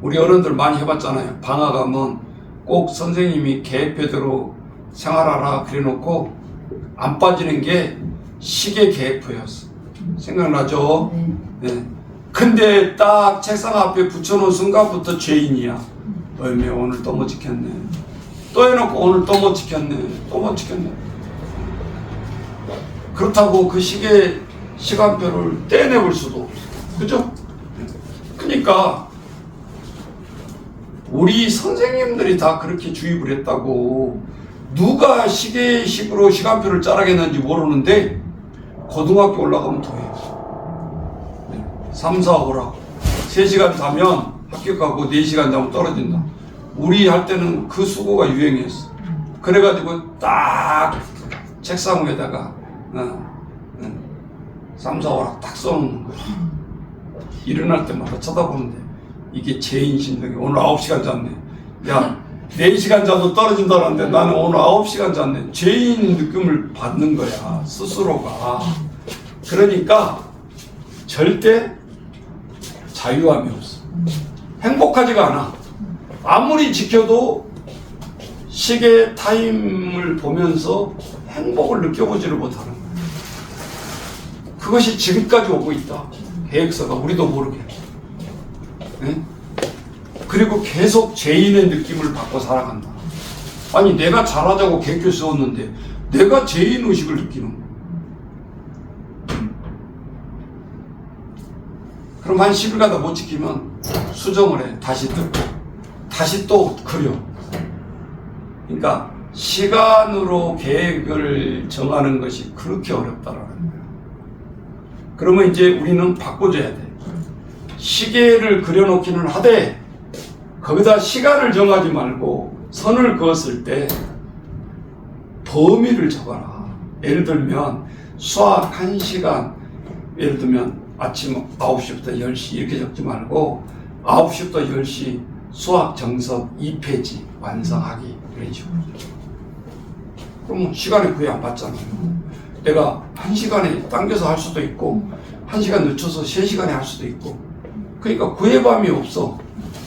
우리 어른들 많이 해봤잖아요. 방학하면 꼭 선생님이 계획표대로 생활하라 그래놓고 안 빠지는 게 시계 계획표였어. 생각나죠? 네. 근데 딱 책상 앞에 붙여놓은 순간부터 죄인이야. 얼마 오늘 또 못 지켰네. 또 해놓고 오늘 또 못 지켰네. 또 못 지켰네. 그렇다고 그 시간표를 떼내볼 수도 없어. 그죠? 그러니까 우리 선생님들이 다 그렇게 주입을 했다고. 누가 시계식으로 시간표를 짜라겠는지 모르는데 고등학교 올라가면 더 해. 3, 4, 5라고 3시간 자면 합격하고 4시간 자면 떨어진다. 우리 할 때는 그 수고가 유행이었어. 그래가지고 딱 책상 위에다가 3, 4, 5락 딱 써놓는 거야. 일어날 때마다 쳐다보는데 이게 죄인 심정이. 오늘 9시간 잤네. 야 4시간 자도 떨어진다는데 나는 오늘 9시간 잤네. 죄인 느낌을 받는 거야 스스로가. 그러니까 절대 자유함이 없어. 행복하지가 않아. 아무리 지켜도 시계 타임을 보면서 행복을 느껴보지를 못하는 거야. 그것이 지금까지 오고 있다. 계획서가 우리도 모르게. 네? 그리고 계속 죄인의 느낌을 받고 살아간다. 아니 내가 잘하자고 계획표 세웠는데 내가 죄인 의식을 느끼는 거야. 그럼 한 10일 가다 못 지키면 수정을 해. 다시 듣고 다시 또 그려. 그러니까 시간으로 계획을 정하는 것이 그렇게 어렵다라는 거야. 그러면 이제 우리는 바꿔줘야 돼. 시계를 그려놓기는 하되 거기다 시간을 정하지 말고 선을 그었을 때 범위를 적어라. 예를 들면 수학 1시간, 예를 들면 아침 9시부터 10시 이렇게 적지 말고 9시부터 10시 수학 정석 2페이지 완성하기 이런 식으로. 그러면 시간에 구애 안 받잖아요. 내가 1시간에 당겨서 할 수도 있고 1시간 늦춰서 3시간에 할 수도 있고 그러니까 구애밤이 없어.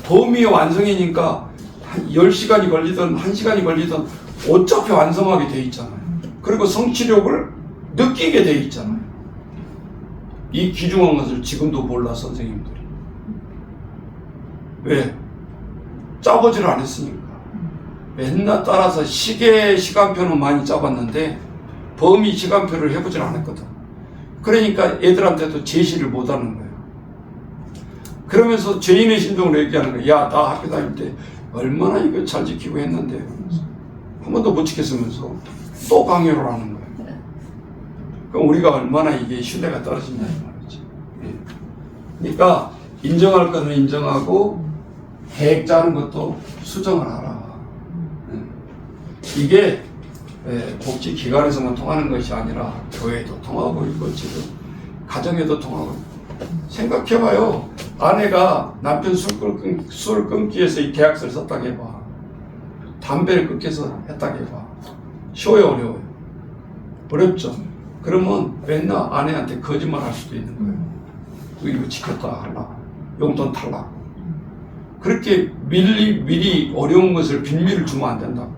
범위 완성이니까 한 10시간이 걸리든 1시간이 걸리든 어차피 완성하게 돼 있잖아요. 그리고 성취력을 느끼게 돼 있잖아요. 이 귀중한 것을 지금도 몰라 선생님들이. 왜? 짜보지를 안 했으니까. 맨날 따라서 시간표는 많이 짜봤는데 범위 시간표를 해보질 않았거든. 그러니까 애들한테도 제시를 못하는 거예요. 그러면서 죄인의 심정으로 얘기하는 거예요. 야, 나 학교 다닐 때 얼마나 이거 잘 지키고 했는데 한 번도 못 지켰으면서 또 강요를 하는 거예요. 그럼 우리가 얼마나 이게 신뢰가 떨어지냐 이 말이지. 그러니까 인정할 거는 인정하고 계획 짜는 것도 수정을 하라. 이게 복지기관에서만 통하는 것이 아니라 교회에도 통하고 있고 지금 가정에도 통하고 있고. 생각해봐요. 아내가 남편 술 끊기 위해서 이 계약서를 썼다고 해봐. 담배를 끊기 위해서 했다고 해봐. 쉬워요, 어려워요? 어렵죠. 그러면 맨날 아내한테 거짓말 할 수도 있는 거예요. 이거 지켰다 하려고. 용돈 탈라고. 그렇게 미리 어려운 것을 빈미를 주면 안 된다고.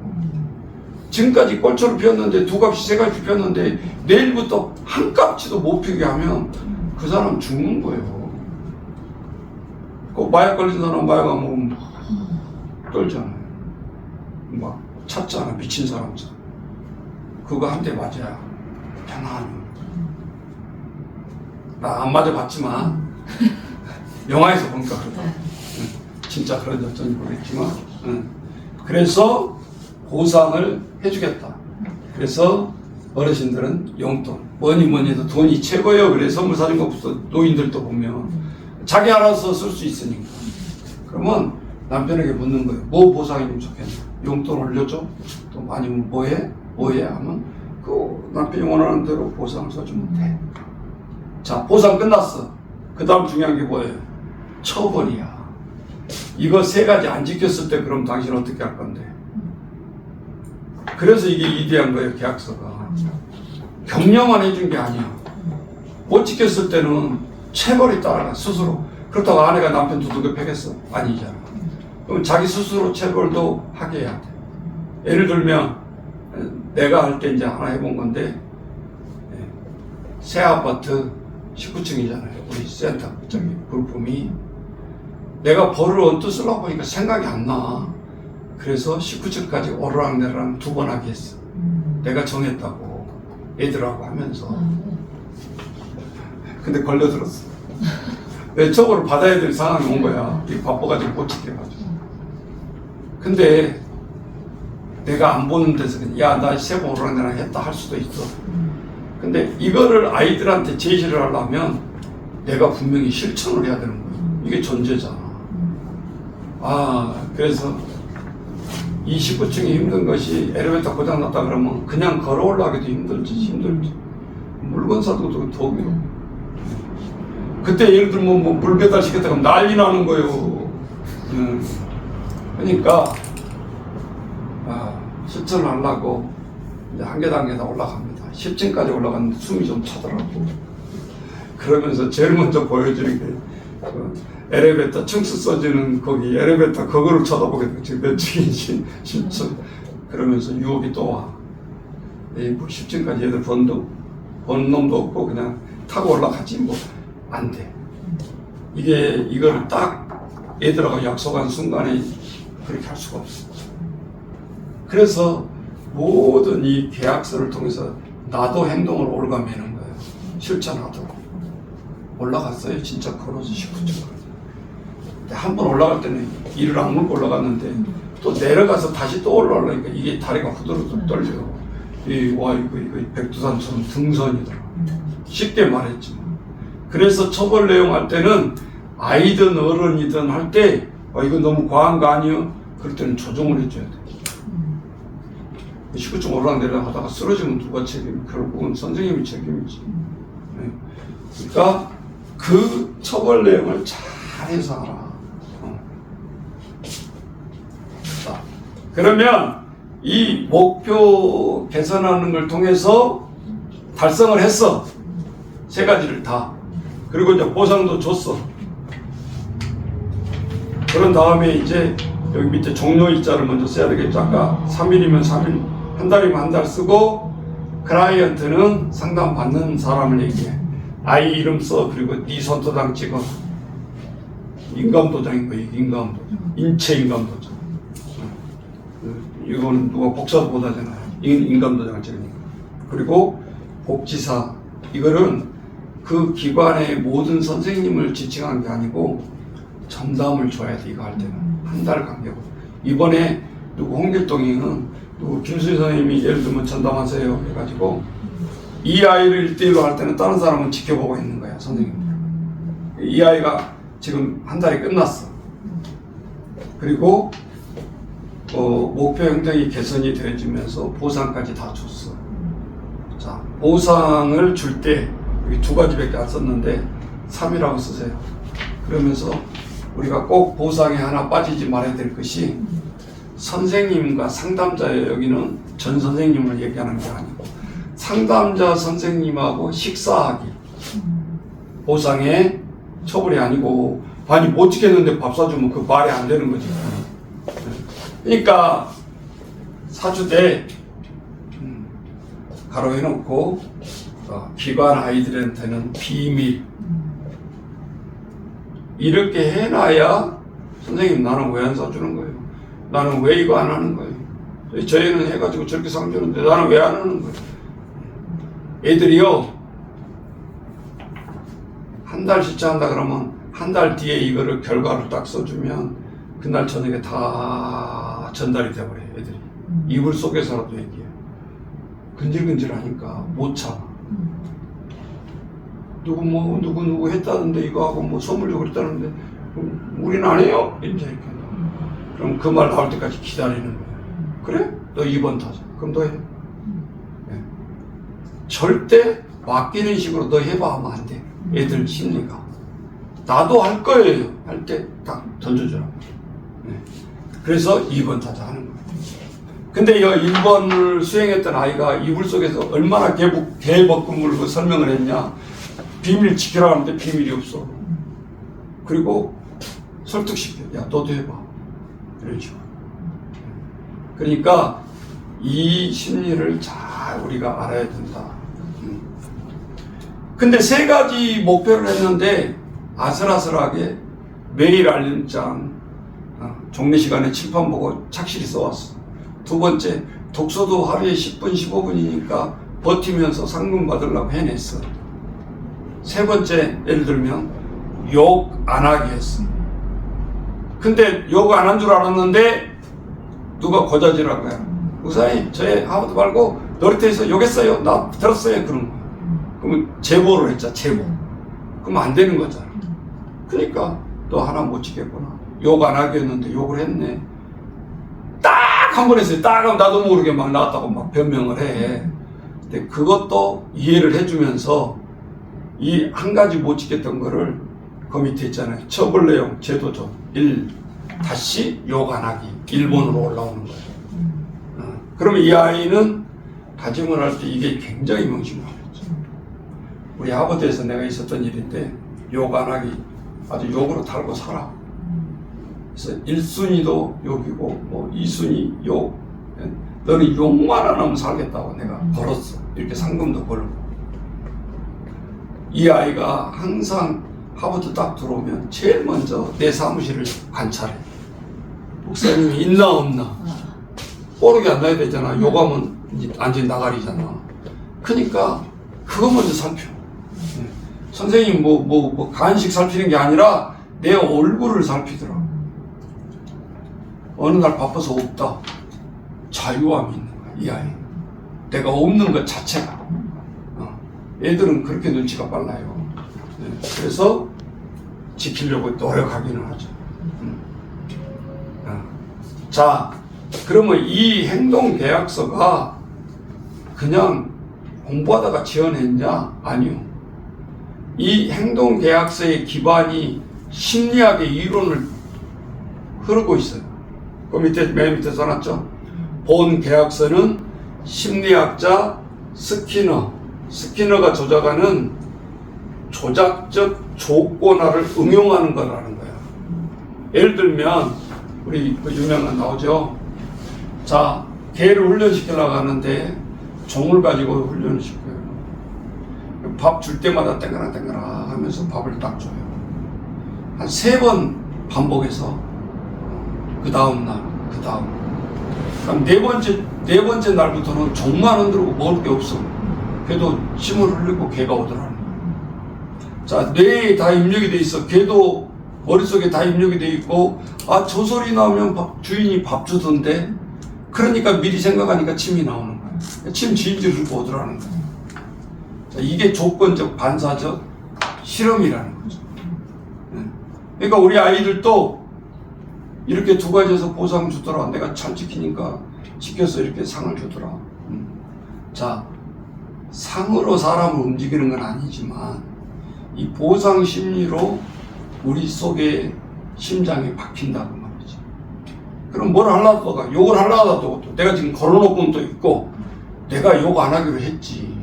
지금까지 꼴초를 피웠는데 2값이 3값이 피웠는데 내일부터 한 값치도 못 피게 하면 그 사람 죽는 거예요. 그 마약 걸린 사람 마약 안 먹으면 막 떨잖아요. 막 찾잖아. 미친 사람처럼. 그거 한 대 맞아야 편안해. 나 안 맞아봤지만 영화에서 보니까 그렇다. 진짜 그런지 어쩐지 모르겠지만 그래서 보상을 해주겠다. 그래서 어르신들은 용돈 뭐니 해도 돈이 최고예요. 그래 선물 사준 것부터 노인들도 보면 자기 알아서 쓸 수 있으니까. 그러면 남편에게 묻는 거예요. 뭐 보상이면 좋겠나? 용돈 올려줘? 또 아니면 뭐해? 하면 그 남편이 원하는 대로 보상을 써주면 돼. 자, 보상 끝났어. 그 다음 중요한 게 뭐예요? 처벌이야. 이거 3가지 안 지켰을 때 그럼 당신 어떻게 할 건데? 그래서 이게 위대한 거예요, 계약서가. 격려만 해준 게 아니야. 못 지켰을 때는 체벌이 따라가, 스스로. 그렇다고 아내가 남편 두들겨 패겠어? 아니잖아. 그럼 자기 스스로 체벌도 하게 해야 돼. 예를 들면, 내가 할 때 이제 하나 해본 건데, 새 아파트 19층이잖아요. 우리 센터, 저기, 불품이. 내가 벌을 언뜻 쓰려고 보니까 생각이 안 나. 그래서 19층까지 오르락내리락 2번 하게 했어. 내가 정했다고. 애들하고 하면서. 근데 걸려들었어. 내 처벌을 받아야 될 상황이 온 거야. 바빠가지고 못 지켜가지고. 근데 내가 안 보는 데서 그냥 야, 나 3번 오르락내리락 했다 할 수도 있어. 근데 이거를 아이들한테 제시를 하려면 내가 분명히 실천을 해야 되는 거야. 이게 존재잖아. 그래서 이 19층이 힘든 것이 엘리베이터 고장났다 그러면 그냥 걸어 올라가기도 힘들지. 물건 사도 더욱이로. 그때 예를 들면 뭐 물 배달 시켰다 그러면 난리 나는 거예요. 그러니까 실천을 하려고 이제 한 계단 올라갑니다. 10층까지 올라갔는데 숨이 좀 차더라고. 그러면서 제일 먼저 보여주는 게 엘리베이터 층수 써지는 거기 엘리베이터 그거를 쳐다보게 지금 몇 층인지 10층. 그러면서 유혹이 또 와. 뭐 10층까지 얘들 본 놈도 없고 그냥 타고 올라가지 뭐 안 돼. 이걸 딱 애들하고 약속한 순간에 그렇게 할 수가 없어. 그래서 모든 이 계약서를 통해서 나도 행동을 올가매는 거예요. 실천하도록. 올라갔어요. 진짜 걸어서 19층. 한 번 올라갈 때는 이를 악물고 올라갔는데 또 내려가서 다시 또 올라오려니까 이게 다리가 후들후들 떨려요. 이거 백두산처럼 등선이더라. 쉽게 말했지만. 그래서 처벌 내용 할 때는 아이든 어른이든 할 때 이거 너무 과한 거 아니에요? 그럴 때는 조정을 해줘야 돼. 19층 올라내려 하다가 쓰러지면 누가 책임? 결국은 선생님이 책임이지. 그러니까 그 처벌 내용을 잘해서 하라. 자, 그러면 이 목표 개선하는 걸 통해서 달성을 했어. 세 가지를 다. 그리고 이제 보상도 줬어. 그런 다음에 이제 여기 밑에 종료일자를 먼저 써야 되겠죠. 아까 3일이면 3일, 한 달이면 한 달 쓰고, 클라이언트는 상담 받는 사람을 얘기해. 아이 이름 써. 그리고 네 손도장 찍어. 인감도장인 거야. 인감도장. 인체 인감도장. 이거는 누가 복사도 못하잖아요. 인감도장을 찍으니까. 그리고 복지사. 이거는 그 기관의 모든 선생님을 지칭한 게 아니고 전담을 줘야 돼. 이거 할 때는 한 달 간격으로. 이번에 누구 홍길동이는 누구 김수희 선생님이 예를 들면 전담하세요 해가지고 이 아이를 1대1로 할 때는 다른 사람은 지켜보고 있는 거야. 선생님. 이 아이가 지금 한 달이 끝났어. 그리고 목표 행동이 개선이 되어지면서 보상까지 다 줬어. 자, 보상을 줄 때 여기 두 가지밖에 안 썼는데 3이라고 쓰세요. 그러면서 우리가 꼭 보상에 하나 빠지지 말아야 될 것이 선생님과 상담자예요. 여기는 전 선생님을 얘기하는 게 아니고 상담자 선생님하고 식사하기. 보상의 처벌이 아니고 아니 못 지켰는데 밥 사주면 그 말이 안 되는 거지. 그러니까 사주되 가로해놓고 기관 아이들한테는 비밀 이렇게 해놔야 선생님 나는 왜 안 사주는 거예요? 나는 왜 이거 안 하는 거예요? 저희는 해가지고 저렇게 상 주는데 나는 왜 안 하는 거예요? 애들이요 한 달 실천한다 그러면 한 달 뒤에 이거를 결과를 딱 써주면 그날 저녁에 다 전달이 돼버려요. 애들이 이불 속에서라도 얘기해요. 근질근질하니까 못 참아. 누구 했다는데 이거 하고 뭐 선물 주고 그랬다는데 우리는 안 해요? 이렇게 그럼 그 말 나올 때까지 기다리는 거예요. 그래? 너 2번 타자. 그럼 너 해. 네. 절대 맡기는 식으로 너 해봐 하면 안 돼. 애들 심리가. 나도 할 거예요. 할 때 딱 던져주라. 네. 그래서 2번 타자 하는 거예요. 근데 이 1번을 수행했던 아이가 이불 속에서 얼마나 개벅근물고 설명을 했냐. 비밀 지키라 하는데 비밀이 없어. 그리고 설득시켜. 야, 너도 해봐. 이런 식으로. 그러니까 이 심리를 잘 우리가 알아야 된다. 근데 세 가지 목표를 했는데 아슬아슬하게 매일 알림장, 종례 시간에 칠판 보고 착실히 써왔어. 두 번째, 독서도 하루에 10분, 15분이니까 버티면서 상금 받으려고 해냈어. 세 번째, 예를 들면 욕 안 하기 했어. 근데 욕 안 한 줄 알았는데 누가 고자질한 거야. 목사님, 저희 하버드 말고 놀이터에서 욕했어요. 나 들었어요. 그런 거야. 그러면 제보를 했자, 제보. 그러면 안 되는 거잖아. 그러니까 너 하나 못 지켰구나. 욕 안 하게 했는데 욕을 했네. 딱 한 번 했어요. 딱 하면 나도 모르게 막 나왔다고 막 변명을 해. 근데 그것도 이해를 해주면서 이 한 가지 못 지켰던 거를 그 밑에 있잖아요. 처벌 내용, 제도조 1, 다시 욕 안 하기. 1번으로 올라오는 거예요. 그러면 이 아이는 다짐을 할 때 이게 굉장히 명심하겠죠. 우리 하버드에서 내가 있었던 일인데 욕 안 하기. 아주 욕으로 달고 살아. 그래서 1순위도 욕이고 뭐 2순위 욕. 너는 욕만 안 하면 살겠다고 내가 걸었어. 이렇게 상금도 걸고. 이 아이가 항상 하버드 딱 들어오면 제일 먼저 내 사무실을 관찰해. 목사님이 있나 없나. 뽀르게 안 나야 되잖아. 욕하면 완전히 나가리잖아. 그러니까 그거 먼저 살펴. 선생님 간식 살피는 게 아니라 내 얼굴을 살피더라. 어느 날 바빠서 없다. 자유함이 있는 거야, 이 아이. 내가 없는 것 자체가. 애들은 그렇게 눈치가 빨라요. 그래서 지키려고 노력하기는 하죠. 자, 그러면 이 행동 계약서가 그냥 공부하다가 지어냈냐? 아니요. 이 행동 계약서의 기반이 심리학의 이론을 흐르고 있어요. 그 밑에, 맨 밑에 써놨죠? 본 계약서는 심리학자 스키너가 조작하는 조작적 조건화를 응용하는 거라는 거야. 예를 들면 우리 그 유명한 나오죠. 자, 개를 훈련시키려고 하는데 종을 가지고 훈련을 시켜요. 밥 줄 때마다 땡가라 하면서 밥을 딱 줘요. 한 3번 반복해서 그 다음 그럼 네 번째 날부터는 종만 흔들고 먹을 게 없어. 걔도 침을 흘리고 개가 오더라는 거야. 자, 뇌에 다 입력이 돼 있어. 걔도 머릿속에 다 입력이 돼 있고, 아, 저 소리 나오면 주인이 밥 주던데. 그러니까 미리 생각하니까 침이 나오는 거야. 침 질질 흘고 오더라는 거야. 자, 이게 조건적 반사적 실험이라는 거죠. 그러니까 우리 아이들도 이렇게 2가지에서 보상 주더라. 내가 잘 지키니까 지켜서 이렇게 상을 주더라. 자, 상으로 사람을 움직이는 건 아니지만 이 보상 심리로 우리 속에 심장이 박힌다고 말이지. 그럼 뭘 하려고 가? 욕을 하려고 또 내가 지금 걸어놓고는 또 있고 내가 욕 안 하기로 했지.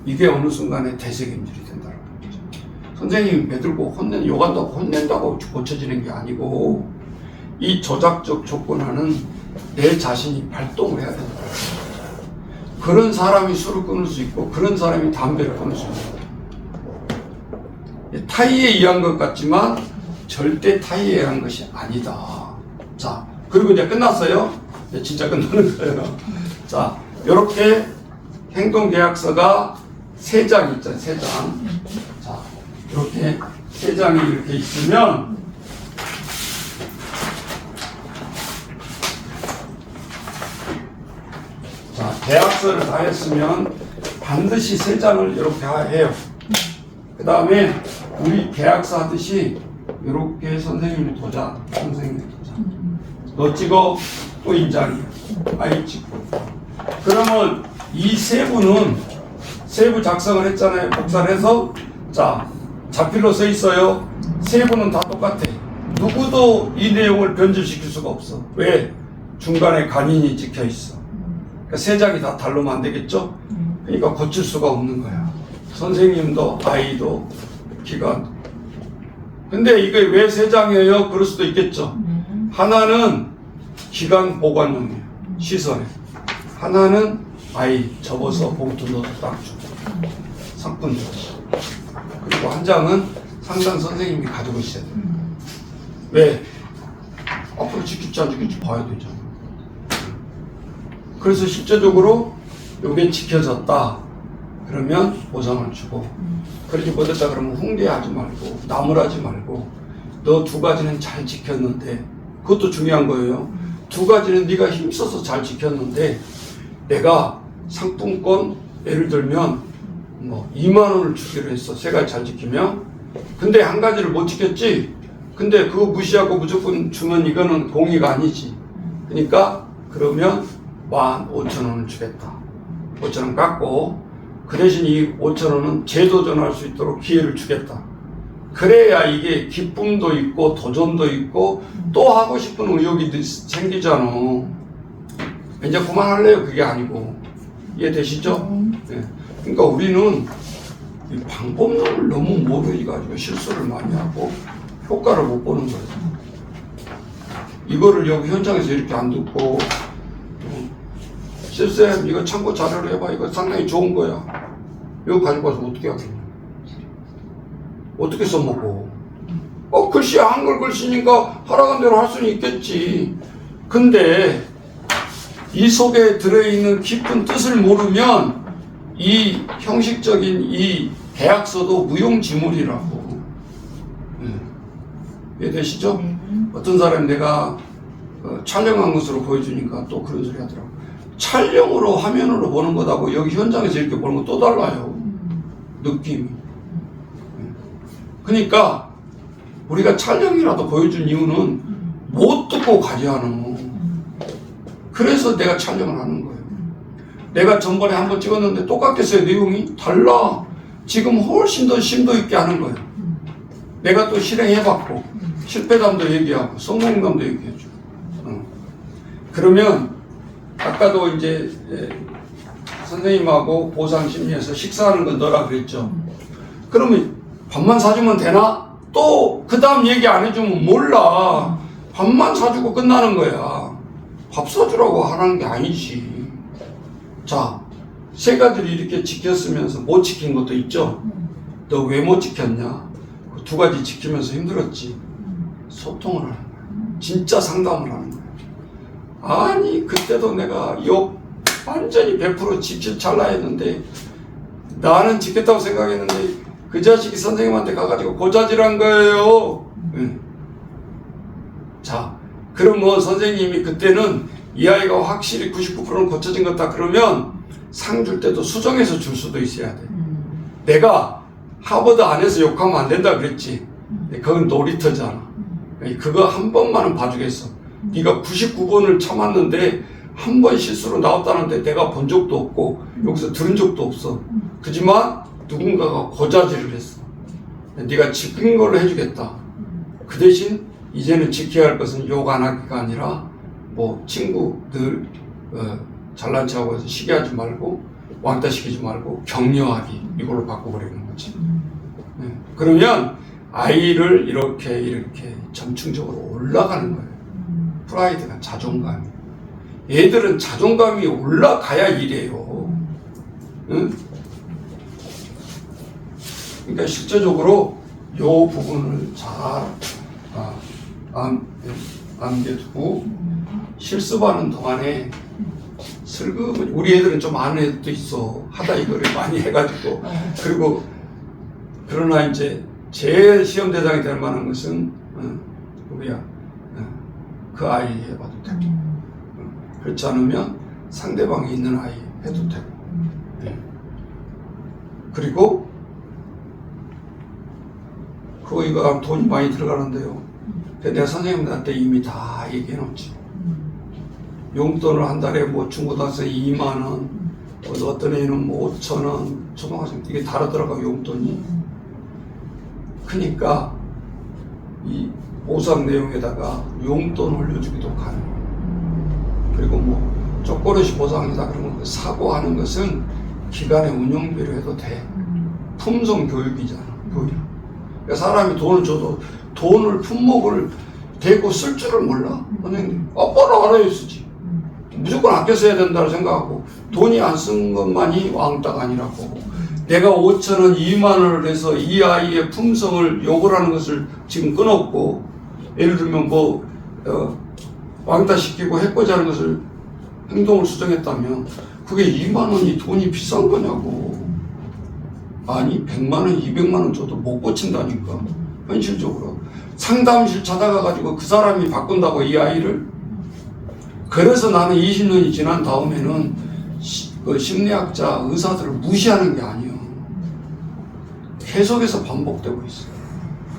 이게 어느 순간에 대세균질이 된다는 거죠. 선생님이 배들고 혼낸다고 고쳐지는 게 아니고 이 조작적 조건화는 내 자신이 발동을 해야 된다. 그런 사람이 술을 끊을 수 있고 그런 사람이 담배를 끊을 수 있다. 타이에 의한 것 같지만 절대 타이에 의한 것이 아니다. 자, 그리고 이제 끝났어요. 이제 진짜 끝나는 거예요. 자, 이렇게 행동계약서가 3장 있잖아요. 3장. 자, 이렇게 3장이 이렇게 있으면 자, 계약서를 다 했으면 반드시 3장을 이렇게 해요. 그 다음에 우리 계약서 하듯이 이렇게 선생님이 도장, 너 찍어, 또 인장이야. 아이 찍고. 그러면 이 세부 작성을 했잖아요. 복사를 해서 자, 자필로 써 있어요. 세부는 다 똑같아. 누구도 이 내용을 변질시킬 수가 없어. 왜? 중간에 간인이 찍혀 있어. 그러니까 3장이 다 다르면 안 되겠죠? 그러니까 고칠 수가 없는 거야. 선생님도 아이도 기관. 근데 이게 왜 3장이에요? 그럴 수도 있겠죠. 하나는 기관 보관용이에요. 시설에. 하나는 아이 접어서 봉투 넣어서 딱 주고 상품 주고. 그리고 한 장은 상담 선생님이 가지고 있어야 돼요. 왜? 앞으로 지킬지 안 지킬지 봐야 되잖아. 그래서 실제적으로 이게 지켜졌다. 그러면 보상을 주고, 그러지 못했다 그러면 훈계하지 말고 나무라지 말고 너 2가지는 잘 지켰는데, 그것도 중요한 거예요. 2가지는 네가 힘써서 잘 지켰는데 내가 상품권 예를 들면 뭐 2만 원을 주기로 했어. 3가지 잘 지키면. 근데 1가지를 못 지켰지. 근데 그거 무시하고 무조건 주면 이거는 공의가 아니지. 그러니까 그러면 15,000원을 주겠다. 5,000원 깎고 그 대신 이 5,000원은 재도전할 수 있도록 기회를 주겠다. 그래야 이게 기쁨도 있고 도전도 있고 또 하고 싶은 의욕이 생기잖아. 이제 그만할래요. 그게 아니고. 이해되시죠? 네. 그러니까 우리는 이 방법론을 너무 모르가지고 실수를 많이 하고 효과를 못 보는 거예요. 이거를 여기 현장에서 이렇게 안 듣고 실쌤 이거 참고 자료로 해봐. 이거 상당히 좋은 거야. 이거 가지고 와서 어떻게 하겠냐. 어떻게 써먹고. 글씨 한글 글씨니까 하라는 대로 할 수는 있겠지. 근데 이 속에 들어있는 깊은 뜻을 모르면 이 형식적인 이 계약서도 무용지물이라고. 이해되시죠? 어떤 사람이 내가 촬영한 것으로 보여주니까 또 그런 소리 하더라고. 촬영으로 화면으로 보는 것하고 여기 현장에서 이렇게 보는 거 또 달라요. 느낌이. 그러니까 우리가 촬영이라도 보여준 이유는 못 듣고 가지하는. 그래서 내가 촬영을 하는 거예요. 내가 전번에 한번 찍었는데 똑같겠어요. 내용이 달라. 지금 훨씬 더 심도 있게 하는 거예요. 내가 또 실행해봤고 실패담도 얘기하고 성공담도 얘기해줘. 그러면 아까도 이제 선생님하고 보상심리에서 식사하는 건 너라 그랬죠. 그러면 밥만 사주면 되나? 또 그 다음 얘기 안 해주면 몰라. 밥만 사주고 끝나는 거야. 밥 사주라고 하라는 게 아니지. 자, 세 가지를 이렇게 지켰으면서 못 지킨 것도 있죠. 너 왜 못 지켰냐? 그 두 가지 지키면서 힘들었지. 소통을 하는 거야. 진짜 상담을 하는 거야. 아니 그때도 내가 욕 완전히 100% 지킬 찰나 했는데 나는 지켰다고 생각했는데 그 자식이 선생님한테 가가지고 고자질한 거예요. 응. 자, 그럼 뭐 선생님이 그때는 이 아이가 확실히 99%는 고쳐진 것 같다 그러면 상 줄 때도 수정해서 줄 수도 있어야 돼. 내가 하버드 안에서 욕하면 안 된다 그랬지. 그건 놀이터잖아. 그거 한 번만은 봐주겠어. 네가 99번을 참았는데 한 번 실수로 나왔다는데 내가 본 적도 없고 여기서 들은 적도 없어. 그지만 누군가가 고자질을 했어. 네가 지킨 걸로 해주겠다. 그 대신 이제는 지켜야 할 것은 욕 안 하기가 아니라 뭐 친구들 잘난 척하고 해서 시기하지 말고 왕따 시키지 말고 격려하기 이걸로 바꿔버리는 거지. 네. 그러면 아이를 이렇게 점층적으로 올라가는 거예요. 프라이드가 자존감이. 얘들은 자존감이 올라가야 이래요. 응? 그러니까 실제적으로 요 부분을 잘 안겨두고 실습하는 동안에 슬그머니 우리 애들은 좀 아는 애도 있어. 하다 이거를 많이 해가지고 그리고 그러나 이제 제일 시험 대상이 될 만한 것은 우리야 그 아이 해봐도 되고 그렇지 않으면 상대방이 있는 아이 해도 되고 그리고 그거 이거 돈이 많이 들어가는데요. 내가 선생님들한테 이미 다 얘기해 놓지. 용돈을 한 달에 뭐 중고등학생 2만 원, 어떤 애는 뭐 5천 원, 초등학생 이게 다르더라고 용돈이. 그러니까 이 보상 내용에다가 용돈 올려주기도 가능. 그리고 뭐 쪼꼬릇이 보상이다 그러면 그 사고하는 것은 기간의 운영비로 해도 돼. 품성 교육이잖아. 교육. 그러니까 사람이 돈을 줘도 돈을 품목을 대고 쓸 줄을 몰라. 선생님, 아빠를 알아야 쓰지. 무조건 아껴 써야 된다고 생각하고 돈이 안 쓴 것만이 왕따가 아니라고. 내가 5천 원, 2만 원을 해서 이 아이의 품성을 욕을 하는 것을 지금 끊었고 예를 들면 뭐 왕따 시키고 해코지 하는 것을 행동을 수정했다면 그게 2만 원이 돈이 비싼 거냐고. 아니 100만 원, 200만 원 줘도 못 고친다니까. 현실적으로 상담실 찾아가가지고 그 사람이 바꾼다고 이 아이를. 그래서 나는 20년이 지난 다음에는 그 심리학자 의사들을 무시하는 게 아니에요. 계속해서 반복되고 있어요.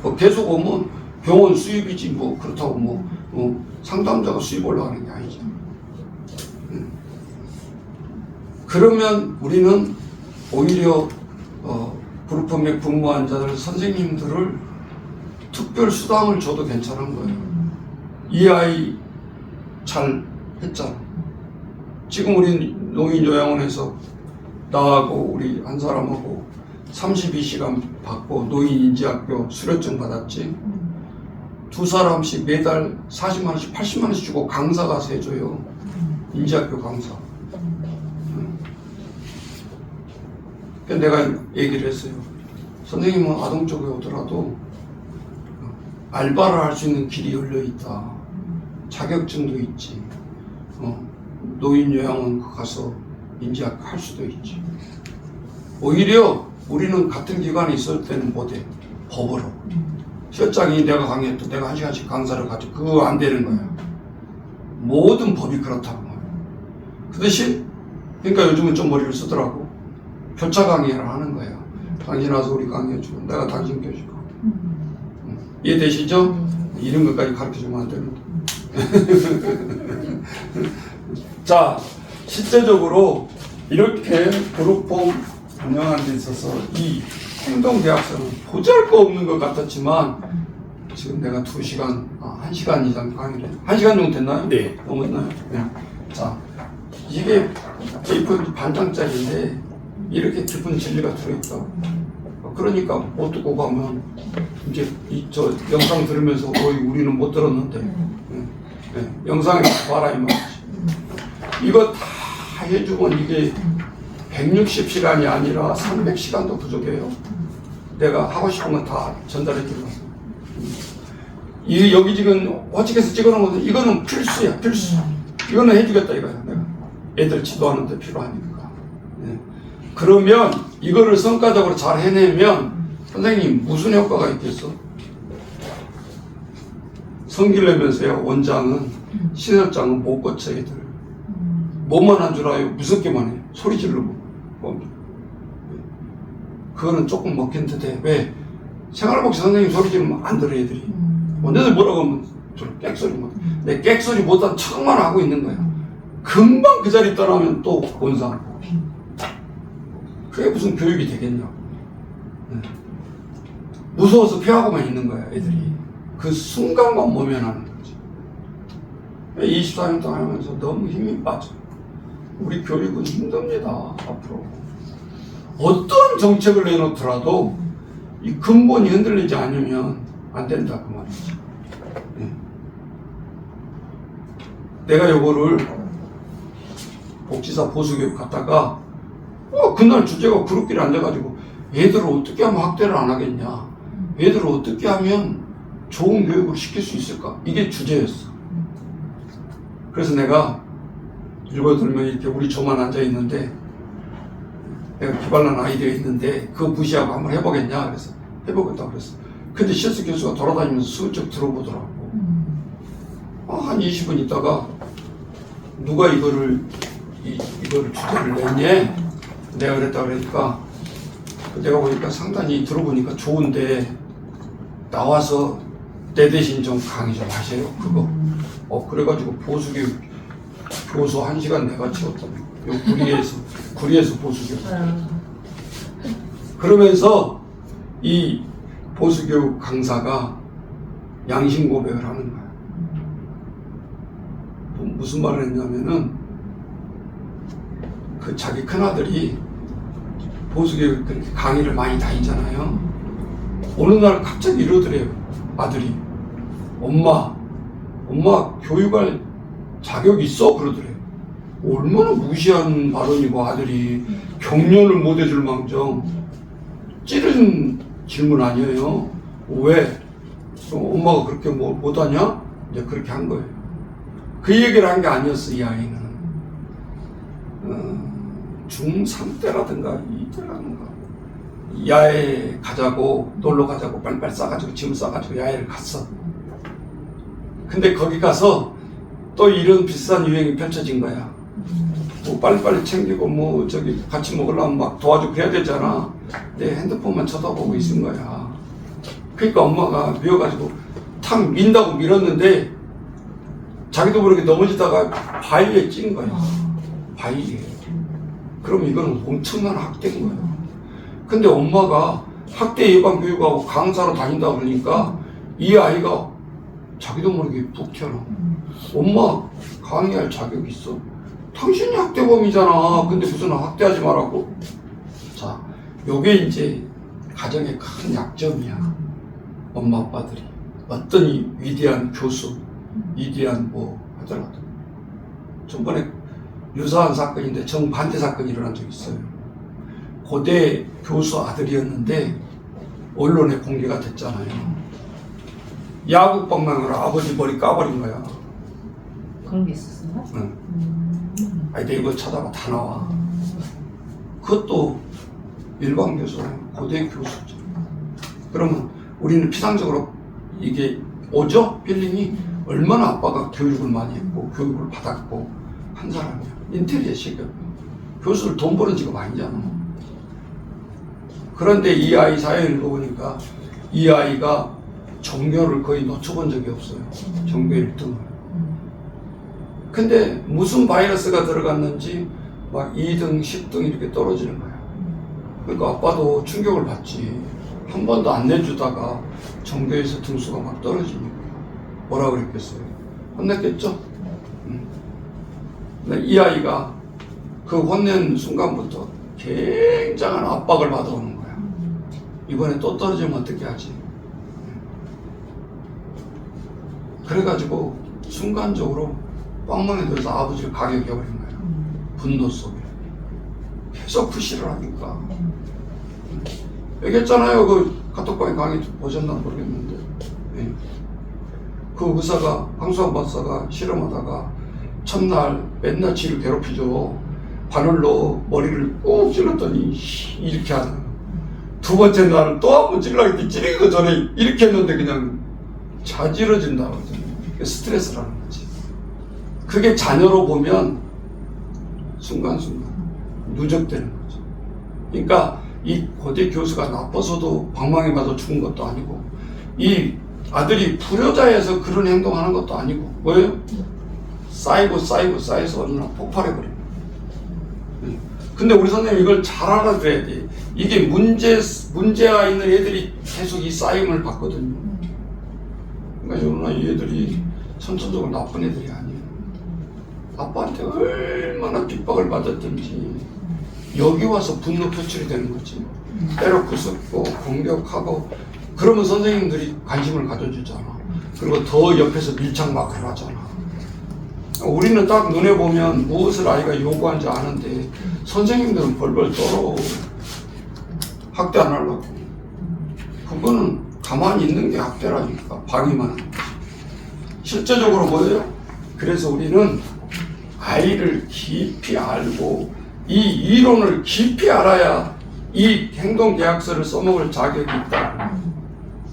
뭐 계속 오면 병원 수입이지 뭐 그렇다고 뭐 상담자가 수입 올라가는 게 아니죠. 그러면 우리는 오히려 그룹홈의 근무 환자들 선생님들을 특별 수당을 줘도 괜찮은 거예요. 이 아이 잘 했잖아. 지금 우리 노인요양원에서 나하고 우리 한 사람하고 32시간 받고 노인인지학교 수료증 받았지. 두 사람씩 매달 40만 원씩 80만 원씩 주고 강사 가서 해줘요. 인지학교 강사. 그래서 내가 얘기를 했어요. 선생님은 아동 쪽에 오더라도 알바를 할 수 있는 길이 열려있다. 자격증도 있지. 노인요양원 가서 인지학교 할 수도 있지. 오히려 우리는 같은 기관에 있을 때는 못해. 법으로. 실장이 내가 강의했던 내가 1시간씩 강사를 가지고 그거 안 되는 거야. 모든 법이 그렇다고 말이야. 그 대신 그러니까 요즘은 좀 머리를 쓰더라고. 교차 강의를 하는 거야. 당신 와서 우리 강의해주고 내가 당신 교주고. 이해되시죠? 이런 것까지 가르쳐주면 안 되는데. 자, 실제적으로 이렇게 그룹홈 운영하는 데 있어서 이 행동대학서는 보잘것없는 것 같았지만 지금 내가 2시간, 1시간 이상 강의를 1시간 정도 됐나요? 네. 넘었나요? 네. 자, 이게 A4 반장짜리인데 이렇게 깊은 진리가 들어있다고. 그러니까 못 듣고 가면 이제 저 영상 들으면서 우리는 못 들었는데 영상에 봐라 이 말이지. 이거 다 해주면 이게 160시간이 아니라 300시간도 부족해요. 내가 하고 싶은 건 다 전달해 주고. 여기 지금 호칭에서 찍어놓은 것은 이거는 필수야, 필수. 이거는 해주겠다 이거야. 내가 애들 지도하는데 필요하니까. 네. 그러면 이거를 성과적으로 잘 해내면 선생님 무슨 효과가 있겠어? 성기려면서요. 원장은 신혈장은 못 거쳐 애들. 뭐만 한 줄 알아요? 무섭게만 해요. 소리 지르고. 그거는 조금 먹긴 듯해. 왜? 생활복지 선생님 소리 지르면 안 들어 애들이. 원장들 뭐라고 하면 객소리 못. 내 객소리 못한 척만 하고 있는 거야. 금방 그 자리 떠나면 또 원상. 그게 무슨 교육이 되겠냐고. 무서워서 피하고만 있는 거야 애들이. 그 순간만 모면하는 거지. 24년 동안 하면서 너무 힘이 빠져. 우리 교육은 힘듭니다 앞으로. 어떤 정책을 내놓더라도 이 근본이 흔들리지 않으면 안 된다 그 말이지. 내가 요거를 복지사 보수교육 갔다가 그날 주제가 그룹끼리 앉아가지고 얘들을 어떻게 하면 학대를 안 하겠냐, 얘들을 어떻게 하면 좋은 교육을 시킬 수 있을까, 이게 주제였어. 그래서 내가 일거들면 이렇게 우리 조만 앉아있는데 내가 기발난 아이디어 있는데 그거 무시하고 한번 해보겠냐 그래서 해보겠다 그랬어. 근데 실수 교수가 돌아다니면서 슬쩍 들어보더라고. 한 20분 있다가 누가 이거를 주제를 냈냐 내가 그랬다 그러니까 내가 보니까 상당히 들어보니까 좋은데 나와서 내 대신 좀 강의 좀 하세요 그거. 그래가지고 보수교육 교수 1시간 내가 채웠다. 요 구리에서 보수교육. 그러면서 이 보수교육 강사가 양심 고백을 하는 거야. 무슨 말을 했냐면은 그 자기 큰아들이 보수교육 강의를 많이 다니잖아요. 어느 날 갑자기 이러더래요. 아들이 엄마 교육할 자격 있어? 그러더래요. 얼마나 무시한 발언이고 아들이 격려를 못 해줄 망정 찌른 질문 아니에요. 왜? 엄마가 그렇게 못하냐? 이제 그렇게 한 거예요. 그 얘기를 한 게 아니었어. 이 아이는 중3 때라든가 2때라든가 야외 가자고 놀러 가자고 빨리빨리 싸가지고 짐을 싸가지고 야외를 갔어. 근데 거기 가서 또 이런 비슷한 유행이 펼쳐진 거야. 뭐 빨리빨리 챙기고 뭐 저기 같이 먹으려면 막 도와주고 해야 되잖아. 내 핸드폰만 쳐다보고 있은 거야. 그러니까 엄마가 미워가지고 탁 민다고 밀었는데 자기도 모르게 넘어지다가 바위에 찐 거야. 바위에. 그럼 이거는 엄청난 학대인 거야. 근데 엄마가 학대 예방 교육하고 강사로 다닌다고 그러니까 이 아이가 자기도 모르게 푹 튀어나와. 엄마 강의할 자격이 있어. 당신이 학대범이잖아. 근데 무슨 학대하지 말라고. 자, 요게 이제 가정의 큰 약점이야. 엄마 아빠들이 어떤 이 위대한 교수, 위대한 뭐 하더라도. 전번에 유사한 사건인데 정반대 사건이 일어난 적이 있어요. 고대 교수 아들이었는데 언론에 공개가 됐잖아요. 야구 방망이로 아버지 머리 까버린 거야. 그런 게 있었어요? 응. 아니 네이버 찾아봐 다 나와. 그것도 일반 교수라요. 고대 교수죠. 그러면 우리는 피상적으로 이게 오죠? 필링이 얼마나 아빠가 교육을 많이 했고 교육을 받았고 한 사람이야. 인텔리의 직업. 교수를 돈 버는 직업 아니잖아. 그런데 이 아이 사연을 읽어보니까 이 아이가 전교를 거의 놓쳐본 적이 없어요. 전교 1등을. 근데 무슨 바이러스가 들어갔는지 막 2등, 10등 이렇게 떨어지는 거야. 그러니까 아빠도 충격을 받지. 한 번도 안 내주다가 전교에서 등수가 막 떨어지니까 뭐라 그랬겠어요? 혼냈겠죠? 근데 이 아이가 그 혼낸 순간부터 굉장한 압박을 받아오는 거야. 이번에 또 떨어지면 어떻게 하지? 그래가지고 순간적으로 빵망에 들어서 아버지를 가격해버린 거야. 분노 속에. 계속 푸시를 하니까. 얘기했잖아요. 그 카톡방에 강의 보셨나 모르겠는데. 네. 그 의사가, 황수환 박사가 실험하다가 첫날 맨날 지를 괴롭히죠. 바늘로 머리를 꾹 찔렀더니 이렇게 하는. 두 번째 날은 또 한 번 찔러야겠지. 찌르기 전에 이렇게 했는데 그냥 자지러진다 그러잖아요. 스트레스라는 거지. 그게 자녀로 보면 순간순간 누적되는 거죠. 그러니까 이 고대 교수가 나빠서도 방망이 맞아 죽은 것도 아니고, 이 아들이 불효자여서 그런 행동하는 것도 아니고, 뭐예요? 쌓여서 어느 날 폭발해버려요. 근데 우리 선생님 이걸 잘 알아들어야 돼. 이게 문제가 있는 애들이 계속 이 쌓임을 받거든요. 그러니까 어느 날 이 애들이 선천적으로 나쁜 애들이 아니에요. 아빠한테 얼마나 핍박을 받았든지 여기 와서 분노 표출이 되는 거지. 때려 부수고 공격하고, 그러면 선생님들이 관심을 가져주잖아. 그리고 더 옆에서 밀착마크를 하잖아. 우리는 딱 눈에 보면 무엇을 아이가 요구하는지 아는데 선생님들은 벌벌 떨어. 학대 안 하려고. 그거는 가만히 있는 게 학대라니까. 방해만 하는 거지. 실제적으로 뭐예요? 그래서 우리는 아이를 깊이 알고 이 이론을 깊이 알아야 이 행동계약서를 써먹을 자격이 있다.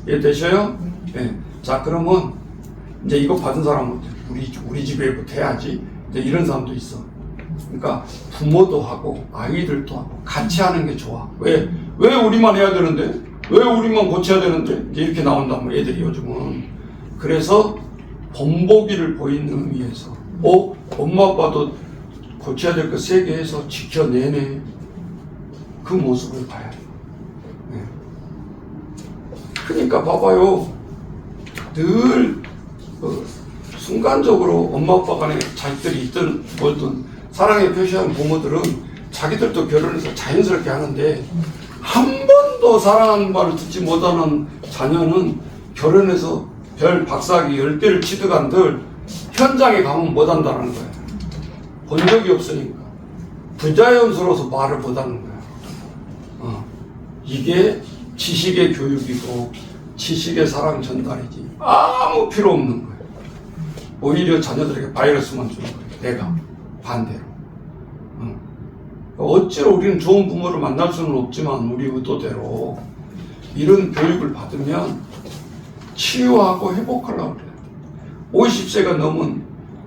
이해되셔요? 네. 자, 그러면 이제 이거 받은 사람은 우리 집에부터 해야지. 이제 이런 사람도 있어. 그러니까 부모도 하고 아이들도 하고 같이 하는 게 좋아. 왜 우리만 해야 되는데? 왜 우리만 고쳐야 되는데? 이제 이렇게 나온단 말이야, 애들이 요즘은. 그래서 본보기를 보이는 의미에서 엄마 아빠도 고쳐야 될 거 세게 해서 지켜내네. 그 모습을 봐야 돼요. 네. 그러니까 봐봐요. 늘 순간적으로 엄마 아빠 간에 자식들이 있든 뭐든 사랑의 표시하는 부모들은 자기들도 결혼해서 자연스럽게 하는데, 한 번도 사랑하는 말을 듣지 못하는 자녀는 결혼해서 별 박사학위 10개를 취득한들 현장에 가면 못한다는 거야. 본 적이 없으니까. 부자연스러워서 말을 못하는 거야. 이게 지식의 교육이고 지식의 사랑 전달이지 아무 필요 없는 거야. 오히려 자녀들에게 바이러스만 주는 거야. 내가 반대로. 어찌로 우리는 좋은 부모를 만날 수는 없지만 우리 의도대로 이런 교육을 받으면 치유하고 회복하려고 그래요. 50세가 넘은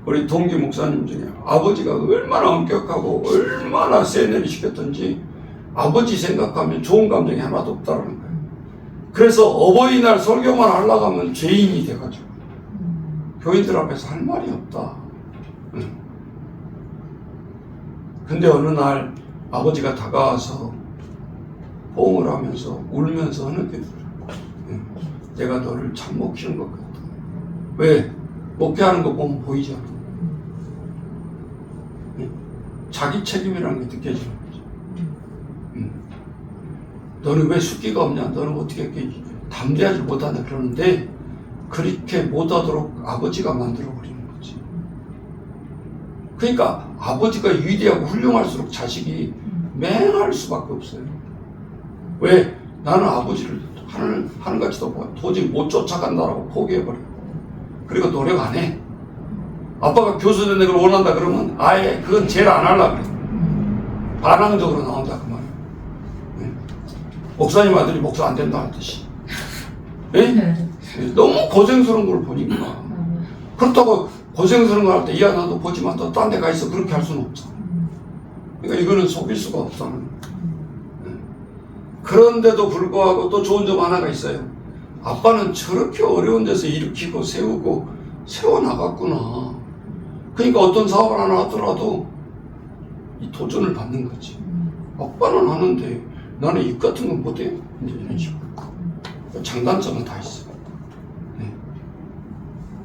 우리 동기 목사님 중에 아버지가 얼마나 엄격하고 얼마나 세뇌를 시켰던지 아버지 생각하면 좋은 감정이 하나도 없다는 거예요. 그래서 어버이날 설교만 하려고 하면 죄인이 돼가지고 교인들 앞에서 할 말이 없다. 근데 어느 날 아버지가 다가와서 호응을 하면서 울면서 하는게 내가 너를 참 먹히는 것 같다. 왜? 목회하는 거 보면 보이잖아. 자기 책임이라는 게 느껴지는 거죠. 너는 왜 숫기가 없냐? 너는 어떻게 이렇게 담대하지 못하냐? 그러는데 그렇게 못하도록 아버지가 만들어버리는 거지. 그러니까 아버지가 위대하고 훌륭할수록 자식이 맹할 수밖에 없어요. 왜? 나는 아버지를 하늘같이도 도저히 못 쫓아간다라고 포기해버려. 그리고 노력 안 해. 아빠가 교수 되는 걸 원한다 그러면 아예 그건 제일 안 하려고 그래. 반항적으로 나온다 그 말이야. 네. 목사님 아들이 목사 안 된다는 뜻이. 네? 너무 고생스러운 걸 보니까. 그렇다고 고생스러운 걸 할 때 야 나도 보지만 또 딴 데 가 있어 그렇게 할 수는 없잖아. 그러니까 이거는 속일 수가 없다는 거야. 네. 그런데도 불구하고 또 좋은 점 하나가 있어요. 아빠는 저렇게 어려운 데서 일으키고 세우고 세워나갔구나. 그러니까 어떤 사업을 하나 하더라도 이 도전을 받는 거지. 아빠는 하는데 나는 입 같은 건 못해? 이제 이런 식으로. 장단점은 다 있어. 네.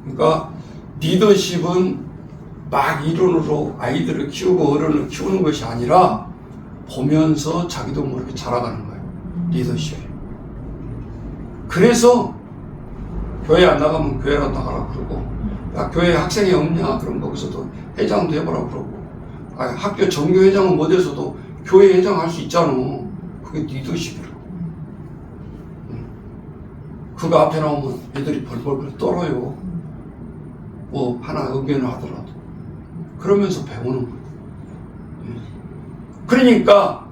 그러니까 리더십은 막 이론으로 아이들을 키우고 어른을 키우는 것이 아니라 보면서 자기도 모르게 자라가는 거예요. 리더십이. 그래서 교회 안 나가면 교회로 나가라 그러고, 야 교회 학생이 없냐? 그럼 거기서도 회장도 해보라 그러고, 학교 정교회장은 못해서도 교회 회장 할 수 있잖아. 그게 리더십이라고. 그거 앞에 나오면 애들이 벌벌 떨어요. 뭐 하나 의견을 하더라도. 그러면서 배우는 거예요. 그러니까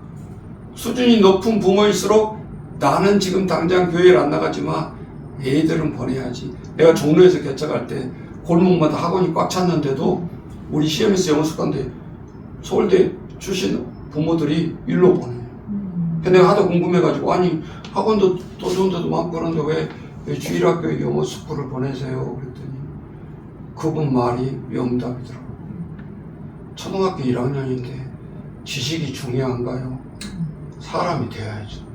수준이 높은 부모일수록 나는 지금 당장 교회를 안 나가지만 애들은 보내야지. 내가 종로에서 개척할 때 골목마다 학원이 꽉 찼는데도 우리 CMS 영어습관대 서울대 출신 부모들이 일로 보내요. 근데 내가 하도 궁금해가지고, 아니 학원도 더 좋은 데도 많고 그런데 왜 주일학교에 영어 스쿨을 보내세요? 그랬더니 그분 말이 명답이더라고요. 초등학교 1학년인데 지식이 중요한가요? 사람이 돼야죠.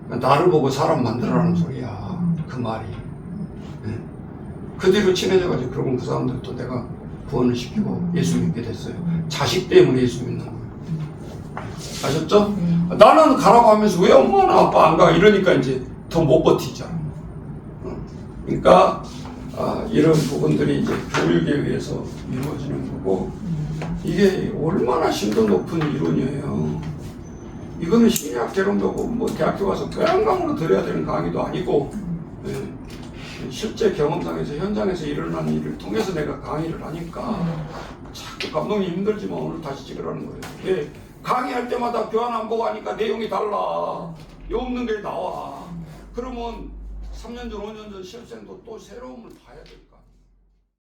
나를 보고 사람 만들어라는 소리야, 그 말이. 네. 그 뒤로 친해져가지고 그러면 그 사람들도 내가 구원을 시키고 예수 믿게 됐어요. 자식 때문에 예수 믿는 거예요. 아셨죠? 나는 가라고 하면서 왜 엄마나 아빠 안 가? 이러니까 이제 더 못 버티잖아. 그러니까 이런 부분들이 이제 교육에 의해서 이루어지는 거고, 이게 얼마나 심도 높은 이론이에요. 이거는 심리학 개론도고 뭐 대학교 가서 교양강으로 들어야 되는 강의도 아니고, 예, 실제 경험상에서 현장에서 일어나는 일을 통해서 내가 강의를 하니까 자꾸 감독님 힘들지만 오늘 다시 찍으라는 거예요. 예, 강의할 때마다 교환 안 보고 하니까 내용이 달라. 없는 게 나와. 그러면 3년 전, 5년 전 실생도 또 새로움을 봐야 되니까.